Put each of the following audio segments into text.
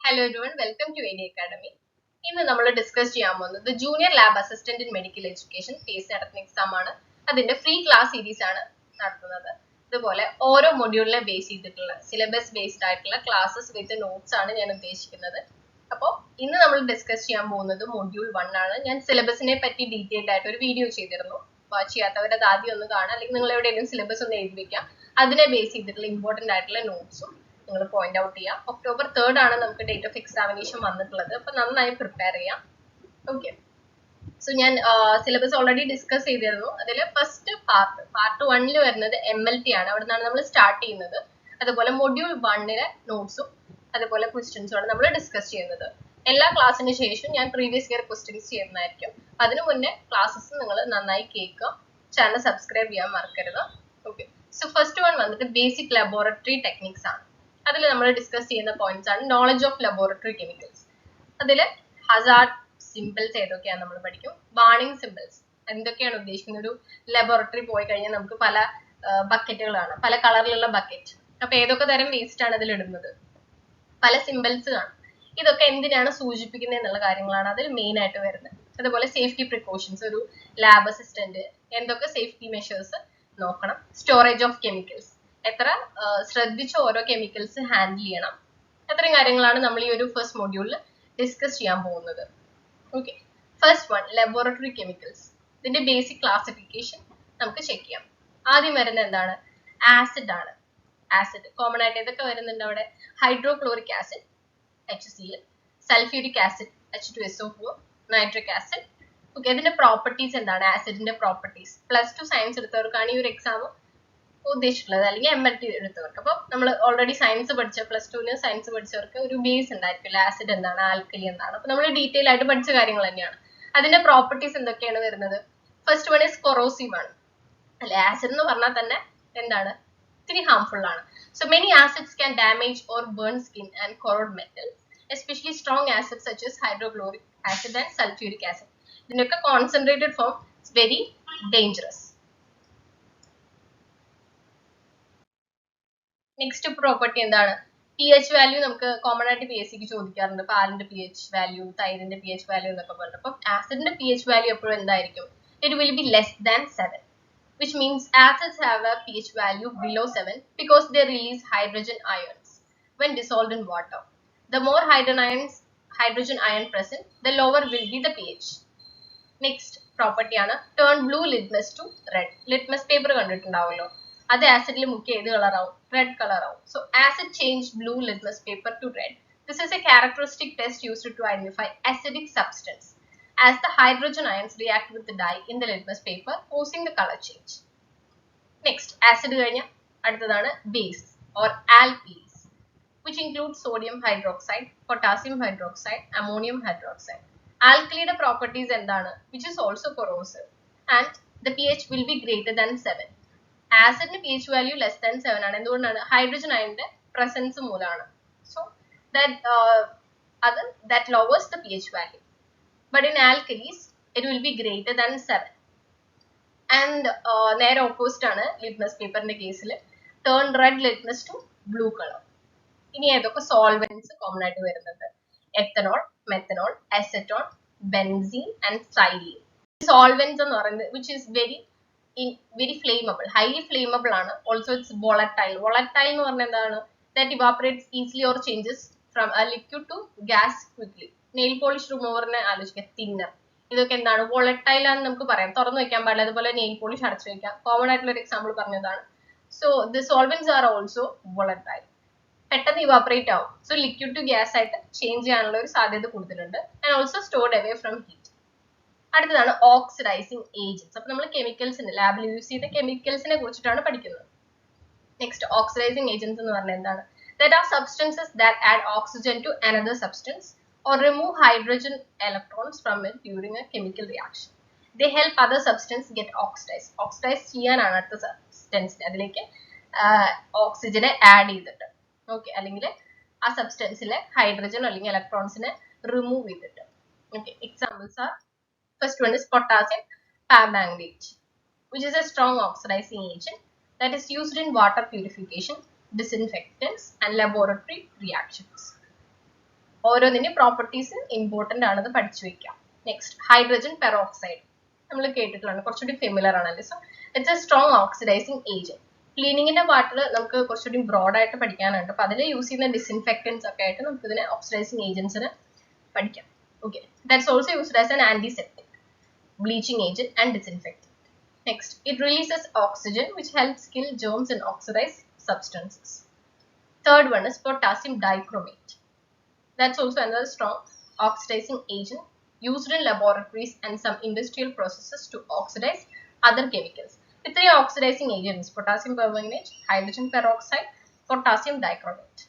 Hello everyone, welcome to AD Academy. ഇന്ന് നമ്മൾ discuss ചെയ്യാൻ പോകുന്നത് junior lab assistant in medical education phase നടത്തുന്ന എക്സാം ആണ്. അതിന്റെ ഫ്രീ ക്ലാസ് സീരീസ് ആണ് നടത്തുന്നത്. ഇതുപോലെ ഓരോ മൊഡ്യൂളിനെ ബേസ് ചെയ്തിട്ടുള്ള സിലബസ് ബേസ്ഡ് ആയിട്ടുള്ള ക്ലാസ്സസ് വിത്ത് നോട്ട്സ് ആണ് ഞാൻ ഉദ്ദേശിക്കുന്നത്. അപ്പോൾ ഇന്ന് നമ്മൾ ഡിസ്കസ് ചെയ്യാൻ പോകുന്നത് മൊഡ്യൂൾ 1 ആണ്. ഞാൻ സിലബസിനെ പറ്റി ഡീറ്റെയിൽഡ് ആയിട്ട് ഒരു വീഡിയോ ചെയ്തിരുന്നു. വാച്ച് ചെയ്യാത്തവർ അത് ആദ്യം ഒന്ന് കാണാം, അല്ലെങ്കിൽ നിങ്ങൾ എവിടെയെങ്കിലും സിലബസ് ഒന്ന് എഴുതി വെക്കാം. അതിനെ ബേസ് ചെയ്തിട്ടുള്ള ഇമ്പോർട്ടന്റ് ആയിട്ടുള്ള നോട്ട്സും നിങ്ങൾ പോയിന്റ് ഔട്ട് ചെയ്യാം. October 3rd ആണ് നമുക്ക് ഡേറ്റ് ഓഫ് എക്സാമിനേഷൻ വന്നിട്ടുള്ളത്. അപ്പൊ നന്നായി പ്രിപ്പയർ ചെയ്യാം. ഓക്കെ, സോ ഞാൻ സിലബസ് ഓൾറെഡി ഡിസ്കസ് ചെയ്തിരുന്നു. അതിൽ ഫസ്റ്റ് പാർട്ട് 1 വരുന്നത് MLT ആണ്. അവിടെ നിന്നാണ് നമ്മൾ സ്റ്റാർട്ട് ചെയ്യുന്നത്. അതുപോലെ മൊഡ്യൂൾ 1 നോട്ട്സും അതുപോലെ ക്വസ്റ്റ്യൻസും ആണ് നമ്മൾ ഡിസ്കസ് ചെയ്യുന്നത്. എല്ലാ ക്ലാസ്സിന് ശേഷം ഞാൻ പ്രീവിയസ് ഇയർ ക്വസ്റ്റ്യൻസ് ചെയ്യുന്നതായിരിക്കും. അതിനു മുന്നേ ക്ലാസ്സസ് നിങ്ങൾ നന്നായി കേൾക്കുക. ചാനൽ സബ്സ്ക്രൈബ് ചെയ്യാൻ മറക്കരുത്. ഓക്കെ, സോ ഫസ്റ്റ് വൺ വന്നിട്ട് ബേസിക് ലബോറട്ടറി ടെക്നിക്സ് ആണ്. അതിൽ നമ്മൾ ഡിസ്കസ് ചെയ്യുന്ന പോയിന്റ്സ് ആണ് നോളജ് ഓഫ് ലബോറട്ടറി കെമിക്കൽസ്. അതിൽ ഹസാർഡ് സിമ്പിൾസ് ഏതൊക്കെയാണ് നമ്മൾ പഠിക്കും. വാർണിംഗ് സിമ്പിൾസ് എന്തൊക്കെയാണ് ഉദ്ദേശിക്കുന്നത്. ഒരു ലബോറട്ടറി പോയി കഴിഞ്ഞാൽ നമുക്ക് പല ബക്കറ്റുകളാണ്, പല കളറിലുള്ള ബക്കറ്റ്. അപ്പൊ ഏതൊക്കെ തരം വേസ്റ്റ് ആണ് അതിൽ ഇടുന്നത്, പല സിമ്പിൾസ് കാണും. ഇതൊക്കെ എന്തിനാണ് സൂചിപ്പിക്കുന്നത് എന്നുള്ള കാര്യങ്ങളാണ് അതിൽ മെയിൻ ആയിട്ട് വരുന്നത്. അതുപോലെ സേഫ്റ്റി പ്രിക്കോഷൻസ്, ഒരു ലാബ് അസിസ്റ്റന്റ് എന്തൊക്കെ സേഫ്റ്റി മെഷേഴ്സ് നോക്കണം. സ്റ്റോറേജ് ഓഫ് കെമിക്കൽസ്, എത്ര ശ്രദ്ധിച്ച് ഓരോ കെമിക്കൽസ് ഹാൻഡിൽ ചെയ്യണം. അത്രയും കാര്യങ്ങളാണ് നമ്മൾ ഈ ഒരു ഫസ്റ്റ് മൊഡ്യൂളിൽ ഡിസ്കസ് ചെയ്യാൻ പോകുന്നത്. Okay, first one laboratory chemicals. ഇതിന്റെ ബേസിക് ക്ലാസിഫിക്കേഷൻ നമുക്ക് ചെക്ക് ചെയ്യാം. ആദ്യം വരുന്നത് എന്താണ്, ആസിഡ് ആണ്. ആസിഡ് കോമൺ ആയിട്ട് ഏതൊക്കെ വരുന്നുണ്ട് അവിടെ, hydrochloric acid HCl, sulphuric acid H2SO4, nitric acid. Okay, ഇതിന്റെ പ്രോപ്പർട്ടീസ് എന്താണ്, ആസിഡിന്റെ പ്രോപ്പർട്ടീസ് +2 സയൻസ് എടുത്തവർക്കാണ് ഈ ഒരു എക്സാം ഉദ്ദേശിച്ചിട്ടുള്ളത്, അല്ലെങ്കിൽ MLT എടുത്തവർക്ക്. അപ്പൊ നമ്മൾ ഓൾറെഡി സയൻസ് പഠിച്ച +2 സയൻസ് പഠിച്ചവർക്ക് ഒരു ബേസ് ഉണ്ടായിരിക്കില്ല, ആസിഡ് എന്താണ്, ആൽക്കലി എന്താണ്. അപ്പൊ നമ്മൾ ഡീറ്റെയിൽ ആയിട്ട് പഠിച്ച കാര്യങ്ങൾ തന്നെയാണ്. അതിന്റെ പ്രോപ്പർട്ടീസ് എന്തൊക്കെയാണ് വരുന്നത്. ഫസ്റ്റ് വൺ ഈസ് കൊറോസീവ് ആണ്. അല്ലെ, ആസിഡ് എന്ന് പറഞ്ഞാൽ തന്നെ എന്താണ്, ഇത്തിരി ഹാർംഫുൾ ആണ്. So many acids can damage or burn skin and corrode metals, especially strong acids such as hydrochloric acid and sulphuric acid. ഇതിനൊക്കെ concentrated form is very dangerous. Next property എന്താണ്, pH വാല്യൂ. നമുക്ക് common ആയിട്ട് PSC ചോദിക്കാറുണ്ട്, പാലിന്റെ pH value, തൈരിന്റെ pH value എന്നൊക്കെ പറഞ്ഞിട്ട്. അപ്പം ആസിഡിന്റെ pH വാല്യൂ എപ്പോഴും എന്തായിരിക്കും, it will be less than 7, which means acids have a pH value below 7 because they release hydrogen ions when dissolved in water. The more hydrogen ion present, the lower will be the pH. Next property ആണ് turn blue litmus to red. Litmus paper കണ്ടിട്ടുണ്ടാവല്ലോ, അത് ആസിഡിൽ മുക്കി ഏത് colour ആവും, red colour ആവും. So acid change blue litmus paper to red. This is a characteristic test used to identify acidic substance as the hydrogen ions react with the dye in the litmus paper, causing the color change. Next, acid കഴിഞ്ഞ അടുത്തതാണ് base or alkenes, which include sodium hydroxide, potassium hydroxide, ammonium hydroxide. ആൽക്കലിയുടെ properties എന്താണ്, which is also corrosive and the pH will be greater than 7. ആസിഡിന് pH value less than 7 ആണ്. എന്തുകൊണ്ടാണ്, hydrogen അയണിന്റെ presence മൂലമാണ്. So that lowers the pH value, but in alkalis it will be greater than 7. And നേരെ opposite ആണ് litmus പേപ്പറിന്റെ കേസിൽ, turn red litmus to blue colour. ഇനി ഏതൊക്കെ solvents common ആയിട്ട് വരുന്നത്, ethanol, methanol, acetone, benzene and styrene. Solvents എന്ന് പറയുന്നത് which is very flammable, highly flammable ആണ്. Also it's volatile. Volatile എന്ന് പറഞ്ഞാൽ എന്താണ്, that evaporates easily or changes from a liquid to gas quickly. Nail polish റിമൂവറിനെ ആലോചിക്കുക, തിന്നർ. ഇതൊക്കെ എന്താണ്, വോളറ്റൈൽ ആണെന്ന് നമുക്ക് പറയാം, തുറന്നു വെക്കാൻ പാടില്ല. അതുപോലെ നെയിൽ പോളിഷ് അടച്ചു വെക്കാം, കോമൺ ആയിട്ടുള്ള ഒരു എക്സാമ്പിൾ പറഞ്ഞതാണ്. So the solvents are also volatile, പെട്ടെന്ന് ഇവാപറേറ്റ് ആവും. സോ ലിക്വിഡ് ടു ഗ്യാസ് ആയിട്ട് ചേഞ്ച് ചെയ്യാനുള്ള ഒരു സാധ്യത കൂടുതലുണ്ട്. And also stored away from heat. അടുത്തതാണ് ഓക്സിഡൈസിങ് ഏജൻസ്. അപ്പൊ നമ്മൾ കെമിക്കൽസിന് ലാബിൽ യൂസ് ചെയ്യുന്ന കെമിക്കൽസിനെ കുറിച്ചിട്ടാണ് പഠിക്കുന്നത്. നെക്സ്റ്റ്, ഓക്സിഡൈസിങ് ഏജൻസ് എന്ന് പറഞ്ഞാൽ എന്താണ്, that are substances that add oxygen to another substance or remove hydrogen electrons from it during a chemical reaction. They help other substance get oxidized. Oxidize ചെയ്യാനാണ് അടുത്ത സബ്സ്റ്റൻസിന് അതിലേക്ക് ഓക്സിജനെ ആഡ് ചെയ്തിട്ട്, ഓക്കെ, അല്ലെങ്കിൽ ആ സബ്സ്റ്റൻസിലെ hydrogen അല്ലെങ്കിൽ ഇലക്ട്രോൺസിനെ റിമൂവ് ചെയ്തിട്ട്. Okay, examples R, first one is potassium permanganate, which is a strong oxidizing agent that is used in water purification, disinfectants and laboratory reactions. ഓരോന്നിന്റെ properties important ആണെന്ന് പഠിച്ചു വെക്കാം. നെക്സ്റ്റ് ഹൈഡ്രജൻ പെറോക്സൈഡ് നമ്മൾ കേട്ടിട്ടുള്ളതാണ്, കുറച്ചുകൂടി familiar ആണല്ലേ. So it's a strong oxidizing agent. ക്ലീനിങ്ങിന്റെ പാർട്ടിൽ നമുക്ക് കുറച്ചുകൂടി ബ്രോഡ് ആയിട്ട് പഠിക്കാനുണ്ട്. അപ്പൊ അതിൽ യൂസ് ചെയ്യുന്ന ഡിസിൻഫെക്റ്റൻസ് ഒക്കെ ആയിട്ട് നമുക്ക് ഇതിനെ ഓക്സിഡൈസിങ് ഏജൻസിന് പഠിക്കാം. Okay, that's also used as an antiseptic, bleaching agent and disinfectant. Next, it releases oxygen which helps kill germs and oxidize substances. Third one is potassium dichromate. That's also another strong oxidizing agent used in laboratories and some industrial processes to oxidize other chemicals. The three oxidizing agents, potassium permanganate, hydrogen peroxide, potassium dichromate.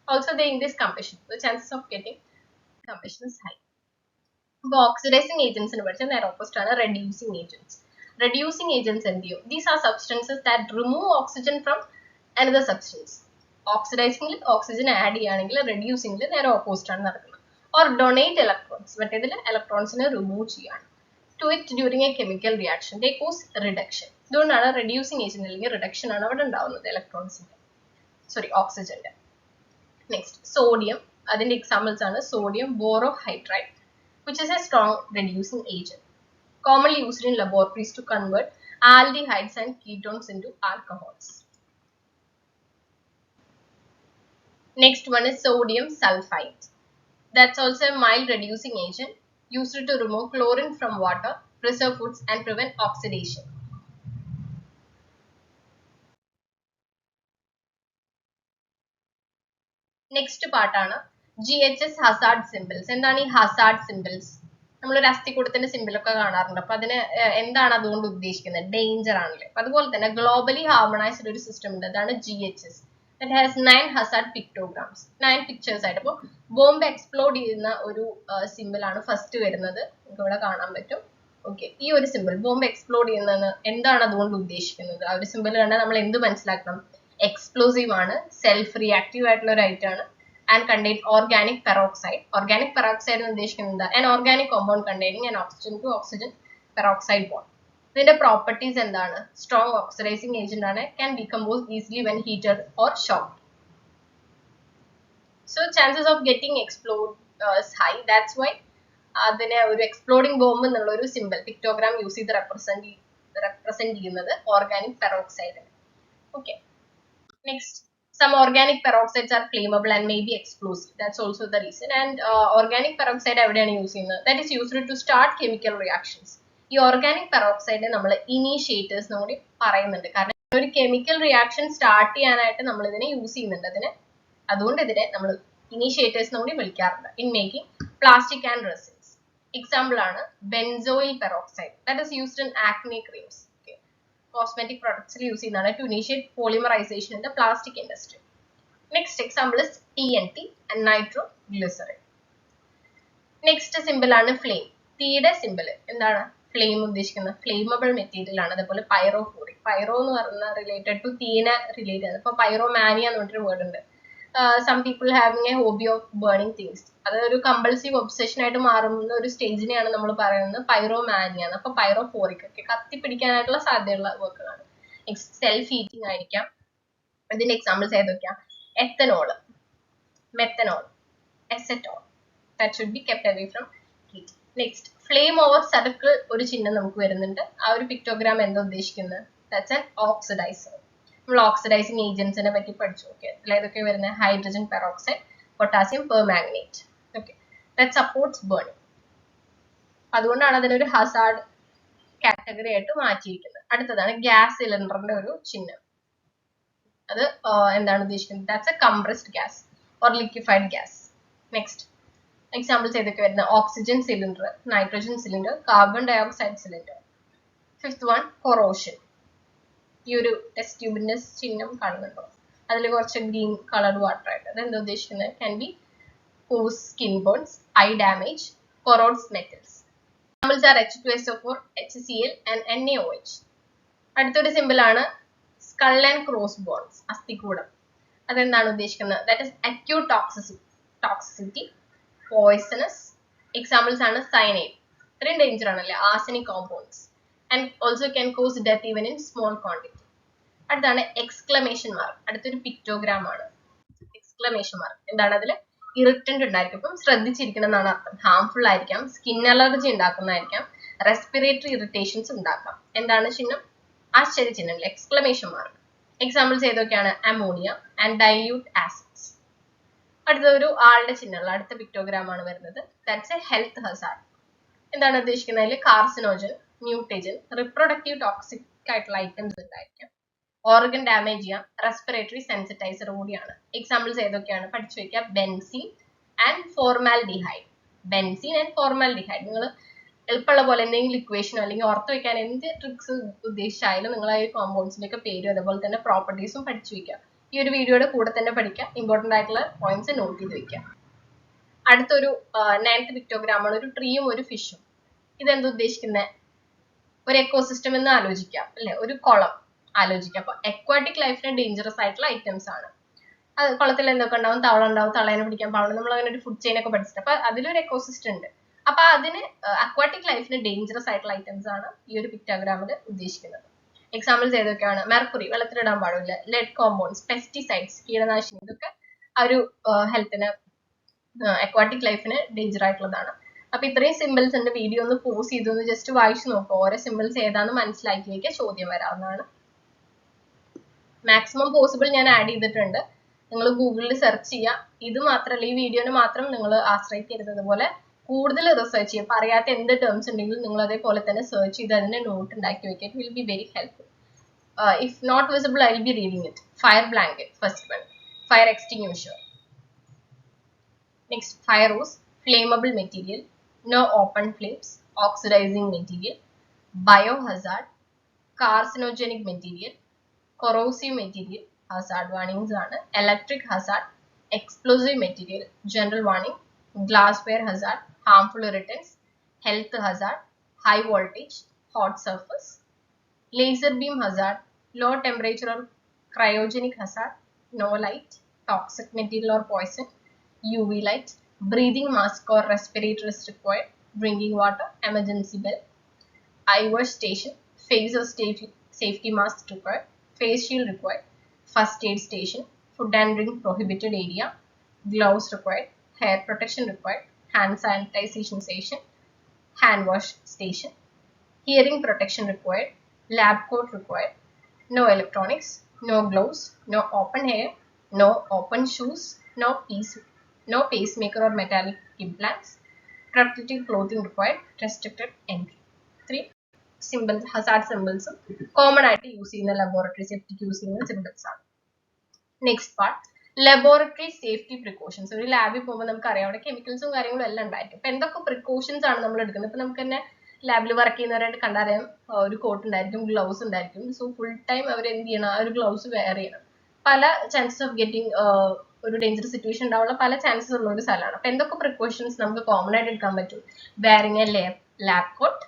Also they increase combustion. The chances of getting combustion is high. ഇപ്പോൾ oxidising ഏജൻസിനെ പഠിച്ചാൽ നേരെ opposite ആണ് reducing agents. Reducing agents എന്ത് ചെയ്യും? These are substances that remove oxygen from another substance. ഓക്സിഡൈസിംഗിൽ oxygen add ചെയ്യുകയാണെങ്കിൽ റെഡ്യൂസിംഗിൽ നേരെ ഓപ്പോസിറ്റ് ആണ് നടക്കുന്നത്. ഓർ ഡൊണേറ്റ് ഇലക്ട്രോൺസ്, മറ്റേതിൽ ഇലക്ട്രോൺസിനെ റിമൂവ് ചെയ്യാണ്. To it during a chemical reaction they cause reduction. ഇതുകൊണ്ടാണ് റെഡ്യൂസിങ് ഏജന്റ് അല്ലെങ്കിൽ റിഡക്ഷൻ ആണ് അവിടെ ഉണ്ടാവുന്നത് ഇലക്ട്രോൺസിന്റെ, ഓക്സിജന്റെ. നെക്സ്റ്റ് സോഡിയം, അതിന്റെ എക്സാമ്പിൾസ് ആണ് sodium borohydride, which is a strong reducing agent, commonly used in laboratories to convert aldehydes and ketones into alcohols. Next one is sodium sulfite. That's also a mild reducing agent used to remove chlorine from water, preserve foods and prevent oxidation. Next part ആണ് GHS hazard symbols. എന്താണ് ഈ hazard symbols? നമ്മളൊരു അസ്ഥികൂടത്തിന്റെ simple ഒക്കെ കാണാറുണ്ട്. അപ്പൊ അതിന് എന്താണ് അതുകൊണ്ട് ഉദ്ദേശിക്കുന്നത്? ഡേഞ്ചർ ആണല്ലേ. അപ്പൊ അതുപോലെ തന്നെ ഗ്ലോബലി ഹാർമണൈസ്ഡ് ഒരു സിസ്റ്റം ഉണ്ട്, അതാണ് GHS. That has 9 hazard pictograms, 9 pictures ആയിട്ട്. അപ്പോൾ ബോംബ് എക്സ്പ്ലോഡ് ചെയ്യുന്ന ഒരു സിമ്പിൾ ആണ് ഫസ്റ്റ് വരുന്നത്, നിങ്ങൾക്ക് ഇവിടെ കാണാൻ പറ്റും. ഓക്കെ, ഈ ഒരു സിമ്പിൾ ബോംബ് എക്സ്പ്ലോഡ് ചെയ്യുന്നത് എന്താണ് അതുകൊണ്ട് ഉദ്ദേശിക്കുന്നത്? ആ ഒരു സിമ്പിൾ കണ്ടാൽ നമ്മൾ എന്ത് മനസ്സിലാക്കണം? എക്സ്പ്ലോസീവ് ആണ്, സെൽഫ് റിയാക്റ്റീവ് ആയിട്ടുള്ള ഒരു ഐറ്റം ആണ്, and contain organic peroxide. Organic peroxide എന്ന് ഉദ്ദേശിക്കുന്നത് an organic compound containing an oxygen to oxygen peroxide bond. ഇതിന്റെ പ്രോപ്പർട്ടീസ് എന്താണ്? സ്ട്രോങ് ഓക്സിഡൈസിങ് ഏജന്റ് ആണ്, can decompose easily when heated or shocked. So chances of getting explode is high. That's why അതിനെ ഒരു exploding bomb എന്നുള്ള ഒരു simple പിക്ടോഗ്രാം use ചെയ്ത് represent ചെയ്യുന്നത് organic peroxide. Okay, next some organic peroxides are flammable and may be explosive. That's also the reason. And organic peroxide എവിടെയാണ് use ചെയ്യുന്നത്? That is used to start chemical reactions. ഈ organic peroxide നമ്മൾ initiators കൂടി പറയുന്നുണ്ട്, കാരണം ഒരു chemical reaction start ചെയ്യാനായിട്ട് നമ്മൾ ഇതിനെ യൂസ് ചെയ്യുന്നുണ്ട്. അതുകൊണ്ട് ഇതിനെ നമ്മൾ ഇനീഷ്യേറ്റേഴ്സ് കൂടി വിളിക്കാറുണ്ട്. In making plastic and resins. Example ആണ് benzoyl peroxide. That is used in acne creams. Cosmetic products use to initiate polymerization in the plastic industry. Next example is TNT and nitroglycerin. Next symbol ആണ് flame. തീയുടെ symbol എന്താണ്? flame ഉദ്ദേശിക്കുന്നത് flammable material ആണ്. അതുപോലെ pyrophoric. pyro എന്ന് പറയുന്നത് related to തീനെ relate ആണ്. അപ്പോൾ pyromania എന്ന് പറഞ്ഞൊരു word ഉണ്ട്. Some people having a hobby of burning things. അതൊരു കമ്പൾസീവ് ഒബ്സെഷൻ ആയിട്ട് മാറുന്ന ഒരു സ്റ്റേജിനെയാണ് നമ്മൾ പറയുന്നത് പൈറോമാനിയ. അപ്പൊ പൈറോഫോറിക് ഒക്കെ കത്തിപ്പിടിക്കാനായിട്ടുള്ള സാധ്യതയുള്ള വർക്കുകളാണ്. നെക്സ്റ്റ് സെൽഫ് ഹീറ്റിംഗ് ആയിരിക്കാം. ഇതിന്റെ എക്സാമ്പിൾസ് ഏതൊക്കെയാ? Ethanol, methanol, acetone. That should be kept away from heat. Next flame over circle ഒരു ചിഹ്നം നമുക്ക് വരുന്നുണ്ട്. ആ ഒരു പിക്ടോഗ്രാം എന്താ ഉദ്ദേശിക്കുന്നത്? That's an oxidizer. നമ്മൾ ഓക്സിഡൈസിങ് ഏജൻസിനെ പറ്റി പഠിച്ചു. ഓക്കെ, അതിലേതൊക്കെ വരുന്നത്? Hydrogen peroxide, potassium permanganate. Okay, that supports burning. അതുകൊണ്ടാണ് അതിനൊരു ഹസാർഡ് കാറ്റഗറി ആയിട്ട് മാറ്റിയിരിക്കുന്നത്. അടുത്തതാണ് ഗ്യാസ് സിലിണ്ടറിന്റെ ഒരു ചിഹ്നം. അത് എന്താണ് ഉദ്ദേശിക്കുന്നത്? That's A compressed gas or liquefied gas. Next examples ഏതൊക്കെ വരുന്നത്? Oxygen cylinder, nitrogen cylinder, carbon dioxide cylinder. Fifth one corrosion. ഈ ഒരു ടെസ്റ്റ് ട്യൂബിന്റെ ചിഹ്നം കാണുന്നുണ്ടോ? അതിൽ കുറച്ച് ഗ്രീൻ കളർഡ് വാട്ടർ ആയിട്ട്. അതെന്താ ഉദ്ദേശിക്കുന്നത്? Can be cause skin burns, eye damage, corrodes metals. Examples are H2SO4, HCl and NaOH. അടുത്തൊരു സിമ്പിൾ ആണ് സ്കൾ ആൻഡ് ക്രോസ് ബോൺസ്, അസ്ഥികൂടം. അതെന്താണ് ഉദ്ദേശിക്കുന്നത്? That is acute toxicity, poisonous. Examples ആണ് സയനൈഡ്, ഇത്രയും ഡേഞ്ചർ ആണല്ലേ, arsenic compounds, and also can cause death even in small quantity. അടുത്താണ് exclamation mark. അടുത്തൊരു പിക്ടോഗ്രാം ആണ് എക്സ്ക്ലമേഷൻ മാർക്ക്. എന്താണ് അതിൽ? ഇറിറ്റന്റ് ഉണ്ടായിരിക്കും. അപ്പം ശ്രദ്ധിച്ചിരിക്കണം എന്നാണ് അർത്ഥം. ഹാംഫുൾ ആയിരിക്കാം, സ്കിൻ അലർജി ഉണ്ടാക്കുന്നതായിരിക്കാം, റെസ്പിറേറ്ററി ഇറിറ്റേഷൻസ് ഉണ്ടാക്കാം. എന്താണ് ചിഹ്നം? ആശ്ചര്യ ചിഹ്നം, എക്സ്ക്ലമേഷൻ മാർക്ക്. എക്സാമ്പിൾസ് ഏതൊക്കെയാണ്? Ammonia and dilute acids. അടുത്ത ഒരു ആളുടെ ചിഹ്നമുള്ള അടുത്ത പിക്ടോഗ്രാം ആണ് വരുന്നത്. That's A health Hazard. എന്താണ് ഉദ്ദേശിക്കുന്നത്? കാർസിനോജൻ, മ്യൂട്ടേജൻ, റിപ്രൊഡക്റ്റീവ് ടോക്സിക് ആയിട്ടുള്ള ഐറ്റംസ് ഉണ്ടായിരിക്കാം, ഓർഗൻ ഡാമേജ് ചെയ്യാം, റെസ്പിറേറ്ററി സെൻസിറ്റൈസർ കൂടിയാണ്. എക്സാമ്പിൾസ് ഏതൊക്കെയാണ്? പഠിച്ചു വെക്കുക. Benzene and formaldehyde. Benzene and formaldehyde. നിങ്ങൾ എളുപ്പമുള്ള പോലെ എന്തെങ്കിലും ഇക്വേഷനോ അല്ലെങ്കിൽ ഓർത്ത് വെക്കാൻ എന്ത് ട്രിക്സ് ഉദ്ദേശിച്ചായാലും നിങ്ങൾ ആ ഒരു കോമ്പൗണ്ട്സിന്റെ ഒക്കെ പേരും അതുപോലെ തന്നെ പ്രോപ്പർട്ടീസും പഠിച്ചു വെക്കുക. ഈ ഒരു വീഡിയോയുടെ കൂടെ തന്നെ പഠിക്കുക. ഇമ്പോർട്ടന്റ് ആയിട്ടുള്ള പോയിന്റ്സ് നോട്ട് ചെയ്ത് വെക്കുക. അടുത്തൊരു 9th പിക്ടോഗ്രാം ആണ് ഒരു ട്രീയും ഒരു ഫിഷും. ഇതെന്ത് ഉദ്ദേശിക്കുന്നത്? ഒരു എക്കോസിസ്റ്റം എന്ന് ആലോചിക്കാം അല്ലെ, ഒരു കുളം ആലോചിക്കാം. അപ്പൊ അക്വാട്ടിക് ലൈഫിന് ഡേഞ്ചറസ് ആയിട്ടുള്ള ഐറ്റംസ് ആണ്. അത് കുളത്തിൽ എന്തൊക്കെ ഉണ്ടാവും? തവള ഉണ്ടാവും, തളേനെ പിടിക്കാൻ പാടില്ല. നമ്മൾ അങ്ങനെ ഒരു ഫുഡ് ചെയിൻ ഒക്കെ പഠിച്ചിട്ട് അപ്പൊ അതിലൊരു എക്കോസിസ്റ്റം ഉണ്ട്. അപ്പൊ അതിന് അക്വാട്ടിക് ലൈഫിന് ഡേഞ്ചറസ് ആയിട്ടുള്ള ഐറ്റംസ് ആണ് ഈ ഒരു പിക്ടോഗ്രാമിൽ ഉദ്ദേശിക്കുന്നത്. എക്സാമ്പിൾസ് ഏതൊക്കെയാണ്? മെർക്കുറി വെള്ളത്തിലിടാൻ പാടില്ല, ലെഡ് കോമ്പൗണ്ട്സ്, പെസ്റ്റിസൈഡ്സ് കീടനാശിനി, ഇതൊക്കെ ആ ഒരു ഹെൽത്തിന് അക്വാട്ടിക് ലൈഫിന് ഡേഞ്ചർ ആയിട്ടുള്ളതാണ്. അപ്പൊ ഇത്രയും സിമ്പിൾസ് ഉണ്ട്. വീഡിയോ ഒന്ന് പോസ് ചെയ്തു ഒന്ന് ജസ്റ്റ് വായിച്ചു നോക്കുക. ഓരോ സിമ്പിൾസ് ഏതാന്ന് മനസ്സിലാക്കി വെക്കുക. ചോദ്യം വരാവുന്നതാണ്. മാക്സിമം പോസിബിൾ ഞാൻ ആഡ് ചെയ്തിട്ടുണ്ട്. നിങ്ങൾ ഗൂഗിളിൽ സെർച്ച് ചെയ്യുക. ഇത് മാത്രമല്ല, ഈ വീഡിയോനെ മാത്രം നിങ്ങൾ ആശ്രയിക്കരുത്. അതുപോലെ കൂടുതൽ റിസർച്ച് ചെയ്യുക. അറിയാത്ത എന്ത് ടേംസ് ഉണ്ടെങ്കിലും നിങ്ങൾ അതേപോലെ തന്നെ സെർച്ച് ചെയ്ത് അതിന്റെ നോട്ട് ഉണ്ടാക്കി വെക്കുക. It will be very helpful. If not visible I will be reading it. Fire blanket, first one. Fire extinguisher. Next, fire hose, flammable material, no open flames, oxidizing material, biohazard, carcinogenic material, corrosive material, hazard warnings ആണ്. Electric hazard, explosive material, general warning, glassware hazard, harmful irritants, health hazard, high voltage, hot surface, laser beam hazard, low temperature or cryogenic hazard, no light, toxic material or poison, UV light, breathing mask or respirator is required, drinking water, emergency bell, eye wash station, phaser safety mask required, face shield required, first aid station, food and drink prohibited area, gloves required, hair protection required, hand sanitization station, hand wash station, hearing protection required, lab coat required, no electronics, no gloves, no open hair, no open shoes, no pacemaker or metallic implants, protective clothing required, restricted entry. 3 symbols, hazard symbols, common ആയിട്ട് use ചെയ്യുന്ന laboratory safety use ചെയ്യുന്ന symbols ആണ്. Next part, laboratory safety precautions. ഒരു ലാബിൽ പോകുമ്പോൾ നമുക്ക് അറിയാം അവിടെ കെമിക്കൽസും കാര്യങ്ങളും എല്ലാം ഉണ്ടായിരിക്കും. അപ്പൊ എന്തൊക്കെ പ്രിക്കോഷൻസ് ആണ് നമ്മൾ എടുക്കുന്നത്? ഇപ്പൊ നമുക്ക് തന്നെ ലാബിൽ വർക്ക് ചെയ്യുന്നവരായിട്ട് കണ്ടറിയാം. ഒരു കോട്ട് ഉണ്ടായിരിക്കും, ഗ്ലൗസ് ഉണ്ടായിരിക്കും. സോ ഫുൾ ടൈം അവർ എന്ത് ചെയ്യണം? ആ ഒരു ഗ്ലൗസ് വെയർ ചെയ്യണം. പല ചാൻസസ് ഓഫ് ഗെറ്റിംഗ് ഒരു ഡേഞ്ചറസ് സിറ്റുവേഷൻ ഉണ്ടാവാനുള്ള പല ചാൻസസ് ഉള്ള ഒരു സ്ഥലമാണ്. അപ്പൊ എന്തൊക്കെ പ്രിക്കോഷൻസ് നമുക്ക് കോമൺ ആയിട്ട് എടുക്കാൻ പറ്റും? Wearing a lab coat,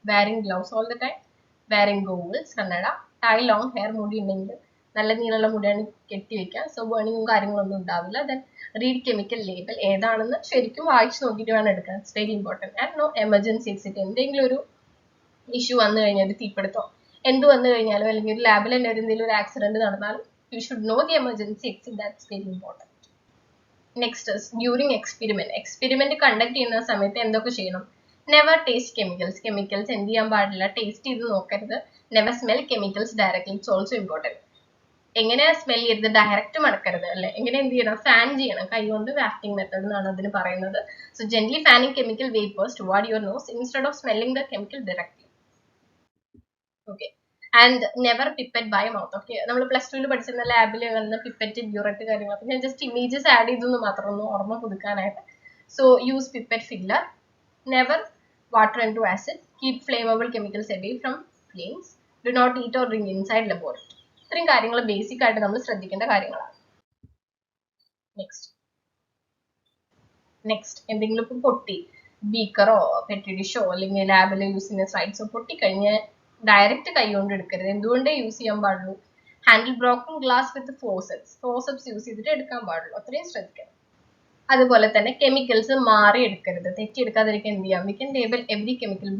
wearing gloves all the time, wearing goggles, കണ്ണട, ടൈ ലോങ് ഹെയർ, മുടി ഉണ്ടെങ്കിൽ നല്ല നീളമുള്ള മുടിയാണ് കെട്ടി വെക്കുക. സോ ബേണിങ്ങും കാര്യങ്ങളൊന്നും ഉണ്ടാവില്ല. ദെൻ റീഡ് കെമിക്കൽ ലേബൽ, ഏതാണെന്ന് ശരിക്കും വായിച്ചു നോക്കിയിട്ട് വേണം എടുക്കാൻ. It's very important. And no emergency exit. എന്തെങ്കിലും ഒരു ഇഷ്യൂ വന്നു കഴിഞ്ഞാൽ, ഒരു തീപിടുത്തോ എന്ത് വന്നു കഴിഞ്ഞാലും അല്ലെങ്കിൽ ഒരു ലാബിൽ തന്നെ എന്തെങ്കിലും ഒരു ആക്സിഡന്റ് നടന്നാലും you should know the emergency exit. That's very important. Next, during experiment. Experiment conduct ചെയ്യുന്ന സമയത്ത് എന്തൊക്കെ ചെയ്യണം? Never taste chemicals. കെമിക്കൽസ് എന്ത് ചെയ്യാൻ പാടില്ല? ടേസ്റ്റ് ചെയ്ത് നോക്കരുത്. Never smell chemicals directly. It's also important. എങ്ങനെ സ്മെൽ ചെയ്യരുത്? ഡയറക്റ്റ് മണക്കരുത് അല്ലെ. എങ്ങനെ എന്ത് ചെയ്യണം? ഫാൻ ചെയ്യണം. കൈകൊണ്ട് വാഫ്റ്റിംഗ് മെത്തേഡ് എന്നാണ് അതിന് പറയുന്നത്. So gently fanning chemical vapours toward your nose instead of smelling the chemical directly. Okay. And never pipette by mouth. Okay, നമ്മൾ പ്ലസ് ടുവിൽ പഠിച്ചിരുന്ന ലാബിൽ വന്ന പിപ്പറ്റ്, ബ്യൂററ്റ് കാര്യങ്ങളൊക്കെ ഞാൻ ജസ്റ്റ് ഇമേജസ് ആഡ് ചെയ്തെന്ന് മാത്രം ഒന്ന് ഓർമ്മ പുതുക്കാനായിട്ട്. So use pipette filler. Never water into acid. Keep flammable chemicals away from flames. Do not eat or drink inside laboratory. ഇത്രയും കാര്യങ്ങൾ ബേസിക് ആയിട്ട് നമ്മൾ ശ്രദ്ധിക്കേണ്ട കാര്യങ്ങളാണ്. നെക്സ്റ്റ് എന്തെങ്കിലും ഇപ്പം പൊട്ടി, ബീക്കറോ പെറ്റി ഡിഷോ അല്ലെങ്കിൽ ലാബിൽ യൂസ് ചെയ്യുന്ന സ്ലൈഡ്സോ പൊട്ടിക്കഴിഞ്ഞ് ഡയറക്റ്റ് കൈ കൊണ്ട് എടുക്കരുത്. എന്തുകൊണ്ടേ യൂസ് ചെയ്യാൻ പാടുള്ളൂ? Handle broken glass with forceps use ചെയ്തിട്ട് എടുക്കാൻ പാടുള്ളൂ. അത്രയും ശ്രദ്ധിക്കണം. അതുപോലെ തന്നെ കെമിക്കൽസ് മാറി എടുക്കരുത്. തെറ്റിയെടുക്കാതിരിക്കാൻ എന്ത് ചെയ്യാം? We can label every chemical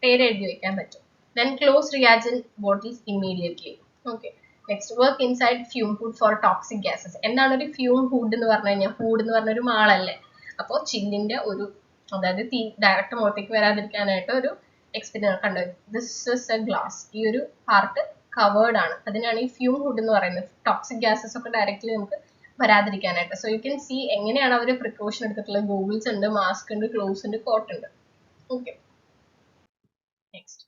പേര് എഴുതി വെക്കാൻ പറ്റും. Then close reagent bottles immediately. Okay, next work inside fume hood for toxic gases. എന്താണ് ഒരു ഫ്യൂം ഹുഡ് എന്ന് പറഞ്ഞു കഴിഞ്ഞാൽ? ഹൂഡ് എന്ന് പറഞ്ഞ ഒരു മാളല്ലേ. അപ്പോൾ ചില്ലിന്റെ ഒരു, അതായത് തീ ഡയറക്റ്റ് മുഖത്തേക്ക് വരാതിരിക്കാനായിട്ട് ഒരു എക്സ്പെരിമെന്റ് കണ്ടത്. This is A glass. ഈ ഒരു പാർട്ട് കവേർഡ് ആണ്. അതിനാണ് ഈ ഫ്യൂം ഹുഡ് എന്ന് പറയുന്നത്. ടോക്സിക് ഗ്യാസസ് ഒക്കെ ഡയറക്റ്റ്ലി നമുക്ക് വരാതിരിക്കാനായിട്ട്. സോ യു കെൻ സി എങ്ങനെയാണ് അവർ പ്രിക്കോഷൻ എടുത്തിട്ടുള്ളത്. ഗൂഗിൾസ് ഉണ്ട്, മാസ്ക് ഉണ്ട്, ഗ്ലോവ്സ് ഉണ്ട്, കോട്ട് ഉണ്ട്. Okay, next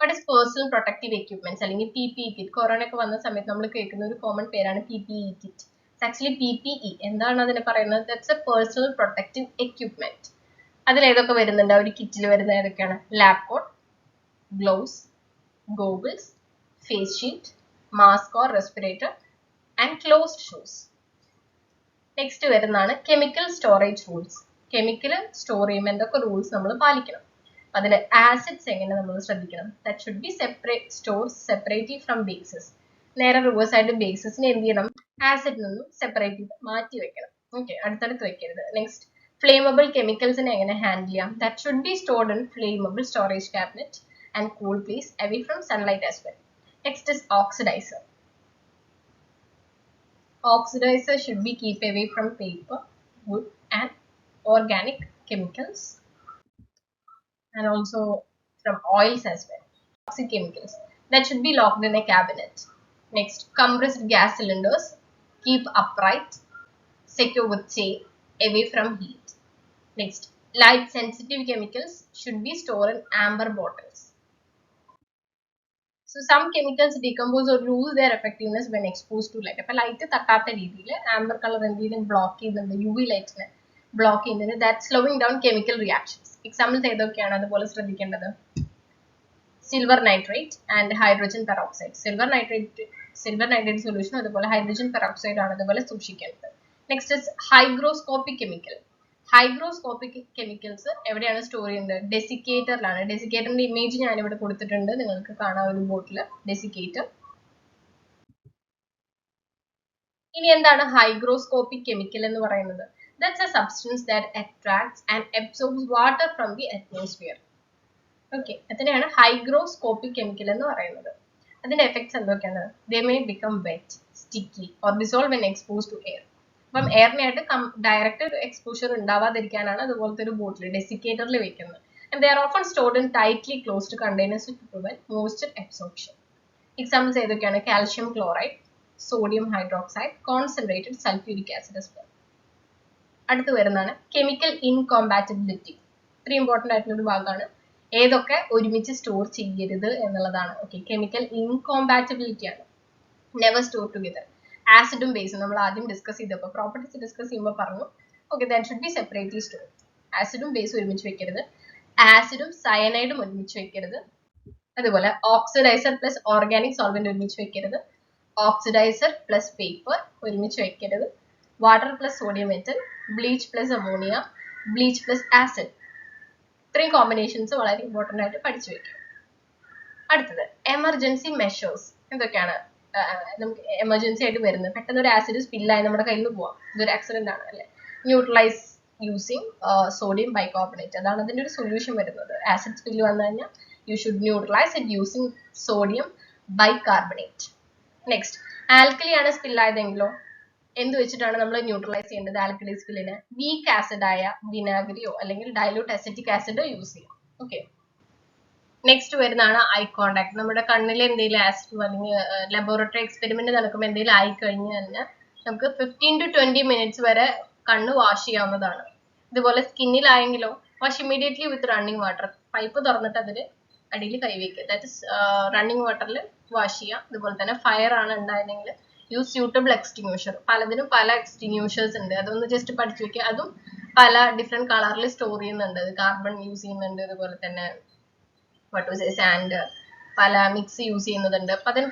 what is personal protective equipments അല്ലെങ്കിൽ PPE കിറ്റ്. കൊറോണ ഒക്കെ വന്ന സമയത്ത് നമ്മൾ കേൾക്കുന്ന ഒരു കോമൺ പേരാണ് PPE കിറ്റ്. ആക്ച്വലി PPE എന്താണ് അതിനെ പറയുന്നത്? That's a personal protective equipment. അതിൽ ഏതൊക്കെ വരുന്നുണ്ട്? ഒരു കിറ്റിൽ വരുന്ന ഏതൊക്കെയാണ്? Lab coat, gloves, goggles, face shield, mask or respirator and closed shoes. Next വരുന്നതാണ് chemical storage rules. Chemical store ചെയ്യുമ്പോൾ എന്തൊക്കെ റൂൾസ് നമ്മൾ പാലിക്കണം? അതിൽ ആസിഡ്സ് എങ്ങനെ നമ്മൾ ശ്രദ്ധിക്കണം? That should B store separately from bases. നേരെ റിവേഴ്സ് ആയിട്ട് ബേസസിനെ എന്ത് ചെയ്യണം? ആസിഡിൽ നിന്നും സെപ്പറേറ്റ് ചെയ്ത് മാറ്റി വെക്കണം. ഓക്കെ, അടുത്തടുത്ത് വെക്കരുത്. നെക്സ്റ്റ് ഫ്ലേമബിൾ കെമിക്കൽസിനെ എങ്ങനെ ഹാൻഡിൽ ചെയ്യാം? That should be stored in flammable storage cabinet and cool place away from sunlight as well. Next is oxidizer. Oxidizer should be kept away from paper, wood and organic chemicals, and also from oils as well. Toxic chemicals that should be locked in a cabinet. Next, compressed gas cylinders keep upright, secure with chain, away from heat. Next, light sensitive chemicals should be stored in amber bottles. So some chemicals decompose or lose their effectiveness when exposed to light. അപ്പോൾ light തട്ടാത്ത രീതിയിൽ amber colour എന്തെങ്കിലും block ചെയ്യുന്നുണ്ട്, UV ലൈറ്റിനെ block ചെയ്യുന്നുണ്ട്. That slowing down chemical reactions. Examples ഏതൊക്കെയാണ് അതുപോലെ ശ്രദ്ധിക്കേണ്ടത്? Silver nitrate and hydrogen peroxide. Silver nitrate solution, അതുപോലെ ഹൈഡ്രോജൻ പെറോക്സൈഡ് ആണ് അതുപോലെ സൂക്ഷിക്കേണ്ടത്. Next is hygroscopic chemical. Hygroscopic chemicals എവിടെയാണ് സ്റ്റോർ ചെയ്യുന്നത്? ഡെസിക്കേറ്ററിലാണ്. ഡെസിക്കേറ്ററിന്റെ ഇമേജ് ഞാനിവിടെ കൊടുത്തിട്ടുണ്ട്, നിങ്ങൾക്ക് കാണാം ഒരു ബോട്ടിൽ ഡെസിക്കേറ്റർ. ഇനി എന്താണ് ഹൈഗ്രോസ്കോപ്പിക് കെമിക്കൽ എന്ന് പറയുന്നത്? That's a substance that attracts and absorbs water from the atmosphere. Okay, അതിനെയാണ് ഹൈഗ്രോസ്കോപ്പിക് കെമിക്കൽ എന്ന് പറയുന്നത്. അതിന്റെ എഫക്ട്സ് എന്തൊക്കെയാണ്? They may become wet, sticky or dissolve when expose to air. അപ്പം എയറിനായിട്ട് ഡയറക്റ്റ് എക്സ്പോഷർ ഉണ്ടാവാതിരിക്കാനാണ് അതുപോലത്തെ ഒരു ബോട്ടിൽ ഡെസിക്കേറ്ററിൽ വെക്കുന്നത്. And they are often stored in tightly closed containers to prevent moisture absorption. Examples ഏതൊക്കെയാണ്? Calcium chloride, sodium hydroxide, concentrated sulphuric acid as well. അടുത്ത് വരുന്നതാണ് chemical incompatibility. ഇത്ര important ആയിട്ടുള്ള ഒരു ഭാഗമാണ്. ഏതൊക്കെ ഒരുമിച്ച് സ്റ്റോർ ചെയ്യരുത് എന്നുള്ളതാണ്. ഓക്കെ, കെമിക്കൽ ഇൻകോമ്പാറ്റബിലിറ്റി ആണ്. Never store together. ആസിഡും ബേസും നമ്മൾ ആദ്യം ഡിസ്കസ് ചെയ്തപ്പോൾ പ്രോപ്പർട്ടീസ് ഡിസ്കസ് ചെയ്യുമ്പോൾ പറഞ്ഞു. Okay, that should be separately store. ആസിഡും ബേസും ഒരുമിച്ച് വെക്കരുത്. ആസിഡും സയനൈഡും ഒരുമിച്ച് വെക്കരുത്. അതുപോലെ ഓക്സിഡൈസർ പ്ലസ് ഓർഗാനിക് സോൾവെന്റ് ഒരുമിച്ച് വെക്കരുത്. ഓക്സിഡൈസർ പ്ലസ് പേപ്പർ ഒരുമിച്ച് വെക്കരുത്. Water plus sodium metal, bleach plus ammonia, bleach plus acid. ഇത്രയും കോമ്പിനേഷൻസ് വളരെ ഇമ്പോർട്ടൻ്റ് ആയിട്ട് പഠിച്ചു വെക്കും. അടുത്തത് എമർജൻസി മെഷേഴ്സ്. എന്തൊക്കെയാണ് നമുക്ക് എമർജൻസി ആയിട്ട് വരുന്നത്? പെട്ടെന്ന് ഒരു ആസിഡ് സ്പില്ലായി നമ്മുടെ കയ്യിൽ നിന്ന് പോവാം, ഇതൊരു ആക്സിഡന്റ് ആണ് അല്ലെ. Neutralise using sodium bicarbonate. അതാണ് അതിന്റെ ഒരു സൊല്യൂഷൻ വരുന്നത്. ആസിഡ് സ്പില്ല് വന്നു കഴിഞ്ഞാൽ you should neutralise it using sodium bicarbonate. Next, alkali ആണ് സ്പില്ലായതെങ്കിലോ എന്ത് വെച്ചിട്ടാണ് നമ്മൾ ന്യൂട്രലൈസ് ചെയ്യേണ്ടത്? ആൽക്കലി സ്പില്ലിന് വീക്ക് ആസിഡ് ആയ വിനാഗിരിയോ അല്ലെങ്കിൽ ഡൈലൂട്ട് അസറ്റിക് ആസിഡോ യൂസ് ചെയ്യാം. ഓക്കെ, നെക്സ്റ്റ് വരുന്നതാണ് ഐ കോണ്ടാക്ട്. നമ്മുടെ കണ്ണിൽ എന്തെങ്കിലും ആസിഡ് അല്ലെങ്കിൽ ലബോറട്ടറി എക്സ്പെരിമെന്റ് നടക്കുമ്പോൾ എന്തെങ്കിലും ആയി കഴിഞ്ഞു കഴിഞ്ഞാൽ നമുക്ക് 15 to 20 minutes വരെ കണ്ണ് വാഷ് ചെയ്യാവുന്നതാണ്. ഇതുപോലെ സ്കിന്നിലായെങ്കിലോ വാഷ് ഇമ്മീഡിയറ്റ്ലി വിത്ത് റണ്ണിങ് വാട്ടർ. പൈപ്പ് തുറന്നിട്ട് അതിൽ അടിയിൽ കൈവയ്ക്കുക. ദാറ്റ് ഇസ് റണ്ണിങ് വാട്ടറിൽ വാഷ് ചെയ്യുക. അതുപോലെ തന്നെ ഫയർ ആണ് ഉണ്ടായിരുന്നെങ്കിൽ യൂസ് സ്യൂട്ടബിൾ എക്സ്റ്റിങ്യൂഷർ. പലതിനും പല എക്സ്റ്റിങ്യൂഷേഴ്സ് ഉണ്ട്, അതൊന്ന് ജസ്റ്റ് പഠിച്ചു വെക്കുക. അതും പല ഡിഫറെന്റ് കളറിൽ സ്റ്റോർ ചെയ്യുന്നുണ്ട്. കാർബൺ യൂസ് ചെയ്യുന്നുണ്ട്, അതുപോലെ തന്നെ സാൻഡ്, പല മിക്സ് യൂസ് ചെയ്യുന്നുണ്ട്. അപ്പൊ അതിനെ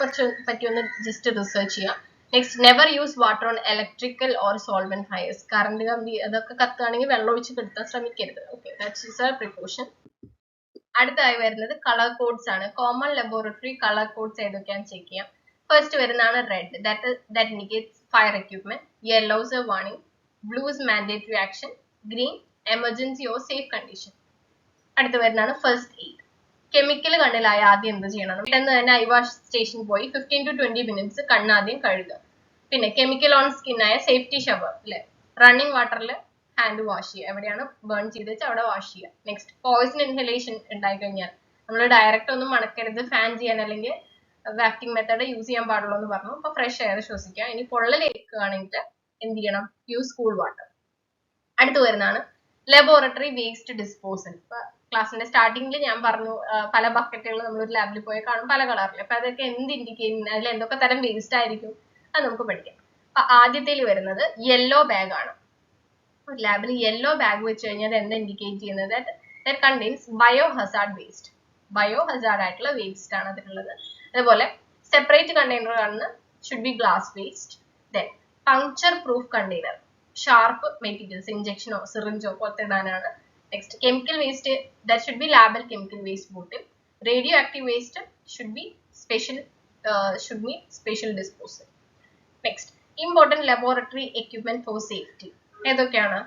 പറ്റി ഒന്ന് ജസ്റ്റ് റിസർച്ച് ചെയ്യാം. Next, never use water on electrical or solvent fires. Current കമ്പി അതൊക്കെ കത്തുകയാണെങ്കിൽ വെള്ളം ഒഴിച്ച് കെടുത്താൻ ശ്രമിക്കരുത്. Okay, that's is A precaution. അടുത്തായി വരുന്നത് കളർ കോഡ്സ് ആണ്. കോമൺ ലബോറട്ടറി കളർ കോഡ്സ് ഏതൊക്കെയാണെന്ന് ചെക്ക് ചെയ്യാം. ഫസ്റ്റ് വരുന്നതാണ് red, that indicates fire equipment. Yellow is a warning. Blue is mandatory action. Green, emergency or safe condition. അടുത്ത വരുന്നതാണ് first aid. Chemical കണ്ണിലായ ആദ്യം എന്ത് ചെയ്യണം? പെട്ടെന്ന് തന്നെ ഐ വാഷ് സ്റ്റേഷൻ പോയി 15 to 20 minutes കണ്ണാദ്യം കഴുകുക. പിന്നെ കെമിക്കൽ ഓൺ സ്കിൻ ആയ സേഫ്റ്റി ഷവർ അല്ലെ, റണ്ണിങ് വാട്ടറിൽ ഹാൻഡ് വാഷ് ചെയ്യുക, എവിടെയാണ് ബേൺ ചെയ്ത് വെച്ചാൽ അവിടെ വാഷ് ചെയ്യുക. നെക്സ്റ്റ് പോയിസൺ ഇൻഹലേഷൻ ഉണ്ടായി കഴിഞ്ഞാൽ നമ്മൾ ഡയറക്റ്റ് ഒന്നും മണക്കരുത്, ഫാൻ ചെയ്യാൻ അല്ലെങ്കിൽ വാക്യൂം മെത്തേഡ് യൂസ് ചെയ്യാൻ പാടുള്ളൂ എന്ന് പറഞ്ഞു. അപ്പൊ ഫ്രഷ് എയർ ശ്വസിക്കുക. ഇനി പൊള്ളലേക്കുകയാണെങ്കിൽ എന്ത് ചെയ്യണം? Use cool water. അടുത്ത് വരുന്നതാണ് ലബോറട്ടറി വേസ്റ്റ് ഡിസ്പോസൽ. ഇപ്പൊ ക്ലാസ്സിന്റെ സ്റ്റാർട്ടിങ്ങിൽ ഞാൻ പറഞ്ഞു പല ബക്കറ്റുകൾ നമ്മളൊരു ലാബിൽ പോയി കാണും, പല കളറിൽ. അപ്പൊ അതൊക്കെ എന്ത് ഇൻഡിക്കേറ്റ് ചെയ്യുന്നത്, അതിൽ എന്തൊക്കെ തരം വേസ്റ്റ് ആയിരിക്കും, അത് നമുക്ക് പഠിക്കാം. അപ്പൊ ആദ്യത്തേൽ വരുന്നത് യെല്ലോ ബാഗ് ആണ്. ലാബിൽ യെല്ലോ ബാഗ് വെച്ച് കഴിഞ്ഞാൽ എന്താ ഇൻഡിക്കേറ്റ് ചെയ്യുന്നത്? That contains biohazard waste. Biohazard ആയിട്ടുള്ള വേസ്റ്റ് ആണ് അതിലുള്ളത്. അതുപോലെ സെപ്പറേറ്റ് കണ്ടെയ്നർ ആണ് should be glass waste. Then puncture proof container, sharp materials, ഇഞ്ചക്ഷനോ സിറിഞ്ചോ പോലത്തെ ഇടാനാണ്. Next chemical waste, that should be label chemical waste bottle. Radioactive waste should be special disposal. Next important laboratory equipment for safety. ഏതൊക്കെയാണ്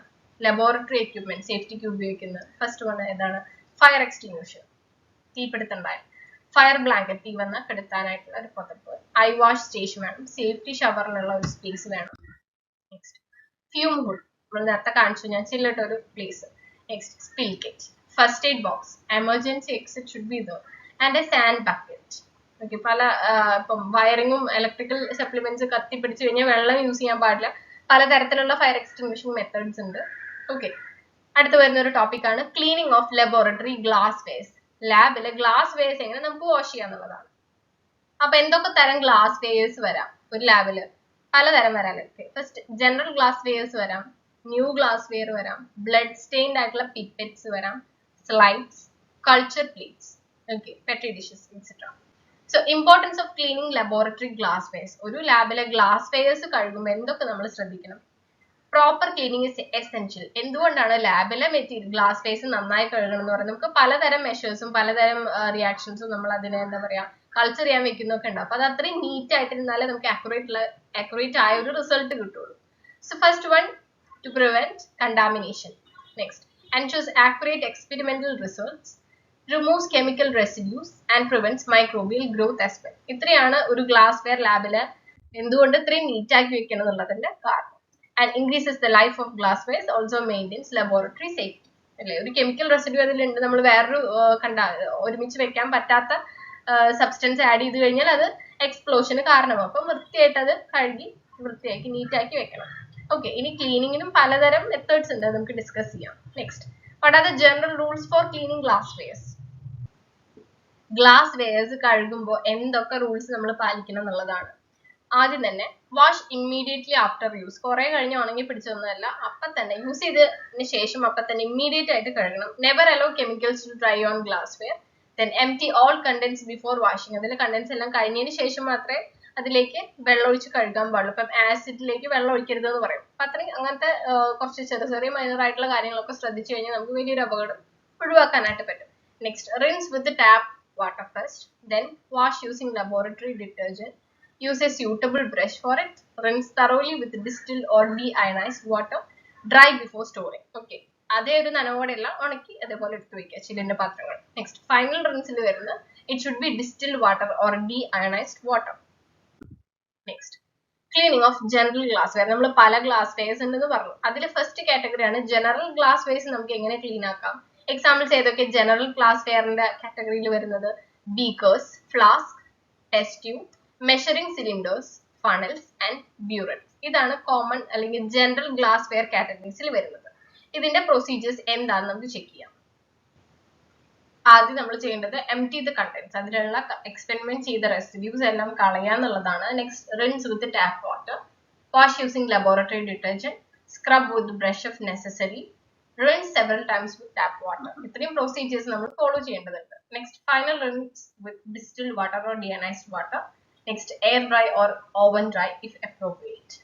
laboratory equipment സേഫ്റ്റിക്ക് ഉപയോഗിക്കുന്നത്? First one ഏതാണ്? Fire extinguisher, തീപിടുത്തുണ്ടായ. Fire blanket, തീ വന്നാൽ കെടുത്താനായിട്ടുള്ള ഒരു പുതപ്പ്. I wash station വേണം, സേഫ്റ്റി ഷവറിനുള്ള ഒരു സ്പേസ് വേണം. നെക്സ്റ്റ് ഫ്യൂം ഹുഡ്, നമ്മൾ നേരത്തെ കാണിച്ചു ഞാൻ, ചില്ലിട്ട ഒരു place. Next spill kit, first aid box, emergency exit should be there, and A sand bucket. Okay, പല ഇപ്പം വയറിങ്ങും ഇലക്ട്രിക്കൽ സപ്ലിമെന്റ്സ് കത്തിപ്പിടിച്ചു കഴിഞ്ഞാൽ വെള്ളം യൂസ് ചെയ്യാൻ പാടില്ല. പലതരത്തിലുള്ള ഫയർ എക്സ്റ്റിങ്വിഷൻ മെത്തേഡ്സ് ഉണ്ട്. ഓക്കെ, അടുത്ത് വരുന്ന ഒരു ടോപ്പിക്കാണ് cleaning of laboratory glass wears. ലാബിലെ ഗ്ലാസ് വെയർസ് എങ്ങനെ നമുക്ക് വാഷ് ചെയ്യാന്നുള്ളതാണ്. അപ്പൊ എന്തൊക്കെ തരം ഗ്ലാസ് വെയർസ് വരാം ഒരു ലാബില്? പലതരം വരാനൊക്കെ. ഫസ്റ്റ് ജനറൽ ഗ്ലാസ് വെയർസ് വരാം, ന്യൂ ഗ്ലാസ് വെയർ വരാം, ബ്ലഡ് സ്റ്റെയിൻഡ് ആയിട്ടുള്ള പിപ്പറ്റ്സ് വരാം, slides, culture plates, okay, petri dishes etcetera. So importance of cleaning laboratory glass wares. ഒരു ലാബിലെ ഗ്ലാസ് വെയർസ് കഴുകുമ്പോൾ എന്തൊക്കെ നമ്മൾ ശ്രദ്ധിക്കണം? Proper cleaning is essential. എന്തുകൊണ്ടാണ് ലാബിലെ മെറ്റീരിയൽ ഗ്ലാസ് വെയർസ് നന്നായി കഴുകണം എന്ന് പറയുന്നത്? നമുക്ക് പലതരം മെഷേഴ്സും പലതരം റിയാക്ഷൻസും നമ്മൾ അതിനെ എന്താ പറയാ കൾച്ചർ ചെയ്യാൻ വെക്കുന്നൊക്കെ ഉണ്ട്. അപ്പൊ അത് അത്രയും നീറ്റ് ആയിട്ടിരുന്നാലേ നമുക്ക് അക്യുറേറ്റ് ആയ ഒരു റിസൾട്ട് കിട്ടുള്ളൂ. So first one, to prevent contamination. Next ensures accurate experimental results, removes chemical residues and prevents microbial growth as well. ഇത്രയാണ് ഒരു ഗ്ലാസ് വെയർ ലാബില് എന്തുകൊണ്ട് ഇത്രയും നീറ്റ് ആക്കി വെക്കണം എന്നുള്ളതിന്റെ കാരണം. And increases the life of glass wares, also maintains laboratory safety. അല്ലെ, ഒരു കെമിക്കൽ റെസിഡ്യൂ അതിലുണ്ട്, നമ്മൾ വേറൊരു ഒരുമിച്ച് വെക്കാൻ പറ്റാത്ത സബ്സ്റ്റൻസ് ആഡ് ചെയ്ത് കഴിഞ്ഞാൽ അത് എക്സ്പ്ലോഷന് കാരണമാകും. അപ്പം വൃത്തിയായിട്ട് അത് കഴുകി വൃത്തിയാക്കി നീറ്റാക്കി വെക്കണം. ഓക്കെ, ഇനി ക്ലീനിങ്ങിനും പലതരം മെത്തേഡ്സ് ഉണ്ട്, നമുക്ക് ഡിസ്കസ് ചെയ്യാം. Next, what are the general rules for cleaning glasswares? Glass wears കഴുകുമ്പോൾ എന്തൊക്കെ റൂൾസ് നമ്മൾ പാലിക്കണം എന്നുള്ളതാണ്. ആദ്യം തന്നെ വാഷ് ഇമ്മീഡിയറ്റ്ലി ആഫ്റ്റർ യൂസ്. കുറെ കഴിഞ്ഞ് ഉണങ്ങി പിടിച്ചൊന്നുമല്ല, അപ്പം തന്നെ യൂസ് ചെയ്തതിന് ശേഷം അപ്പം തന്നെ ഇമ്മീഡിയറ്റ് ആയിട്ട് കഴുകണം. Never allow chemicals to dry on glass ware. Then empty all contents before washing. അതിൽ കണ്ടൻസ് എല്ലാം കഴിഞ്ഞതിന് ശേഷം മാത്രമേ അതിലേക്ക് വെള്ളം ഒഴിച്ച് കഴുകാൻ പാടുള്ളൂ. ഇപ്പം ആസിഡിലേക്ക് വെള്ളം ഒഴിക്കരുത് എന്ന് പറയും. അപ്പൊ അത്രയും അങ്ങനത്തെ കുറച്ച് ചെറിയ മൈനർ ആയിട്ടുള്ള കാര്യങ്ങളൊക്കെ ശ്രദ്ധിച്ചു കഴിഞ്ഞാൽ നമുക്ക് വലിയൊരു അപകടം ഒഴിവാക്കാനായിട്ട് പറ്റും. Next, rinse with tap water first, then wash using laboratory detergent. Use a suitable brush for it. Rinse thoroughly with distilled or deionized water. Dry before storing. Okay, അതേ ഒരു നനവോടെയല്ല, ഉണക്കി അതേപോലെ എടുത്ത് വെക്കുക ചില്ലിന്റെ പാത്രങ്ങൾ. നെക്സ്റ്റ്, ഫൈനൽ റിൻസിൽ വരുന്ന it should be distilled water or deionized water. Next, cleaning of general glass wear. നമ്മൾ പല ഗ്ലാസ് വെയർസ് ഉണ്ടെന്ന് പറഞ്ഞു. അതിൽ ഫസ്റ്റ് കാറ്റഗറിയാണ് ജനറൽ ഗ്ലാസ് വെയർസ്. നമുക്ക് എങ്ങനെ ക്ലീൻ ആക്കാം? എക്സാമ്പിൾസ് ഏതൊക്കെ ജനറൽ ഗ്ലാസ് വെയറിന്റെ കാറ്റഗറിയിൽ വരുന്നത്? Beakers, flask, test tube, measuring cylinders, funnels and burettes. ഇതാണ് കോമൺ അല്ലെങ്കിൽ ജനറൽ ഗ്ലാസ് വെയർ കാറ്റഗറീസിൽ വരുന്നത്. ഇതിന്റെ പ്രൊസീജിയേഴ്സ് എന്താണെന്ന് നമുക്ക് ചെക്ക് ചെയ്യാം. ആദ്യം നമ്മൾ ചെയ്യേണ്ടത് എംപ്റ്റി ദ കണ്ടൻസ്, അതിലുള്ള എക്സ്പെരിമെന്റ് ചെയ്ത റെസിഡ്യൂസ് എല്ലാം കളയാന്നുള്ളതാണ്. Next, rinse with tap water, wash using laboratory detergent, scrub with brush if necessary, rinse several times with tap water. ഇത്രയും പ്രൊസീജിയേഴ്സ് നമ്മൾ ഫോളോ ചെയ്യേണ്ടതുണ്ട്. Next, final rinse with distilled water or deionized water. Next, air dry or oven dry if appropriate.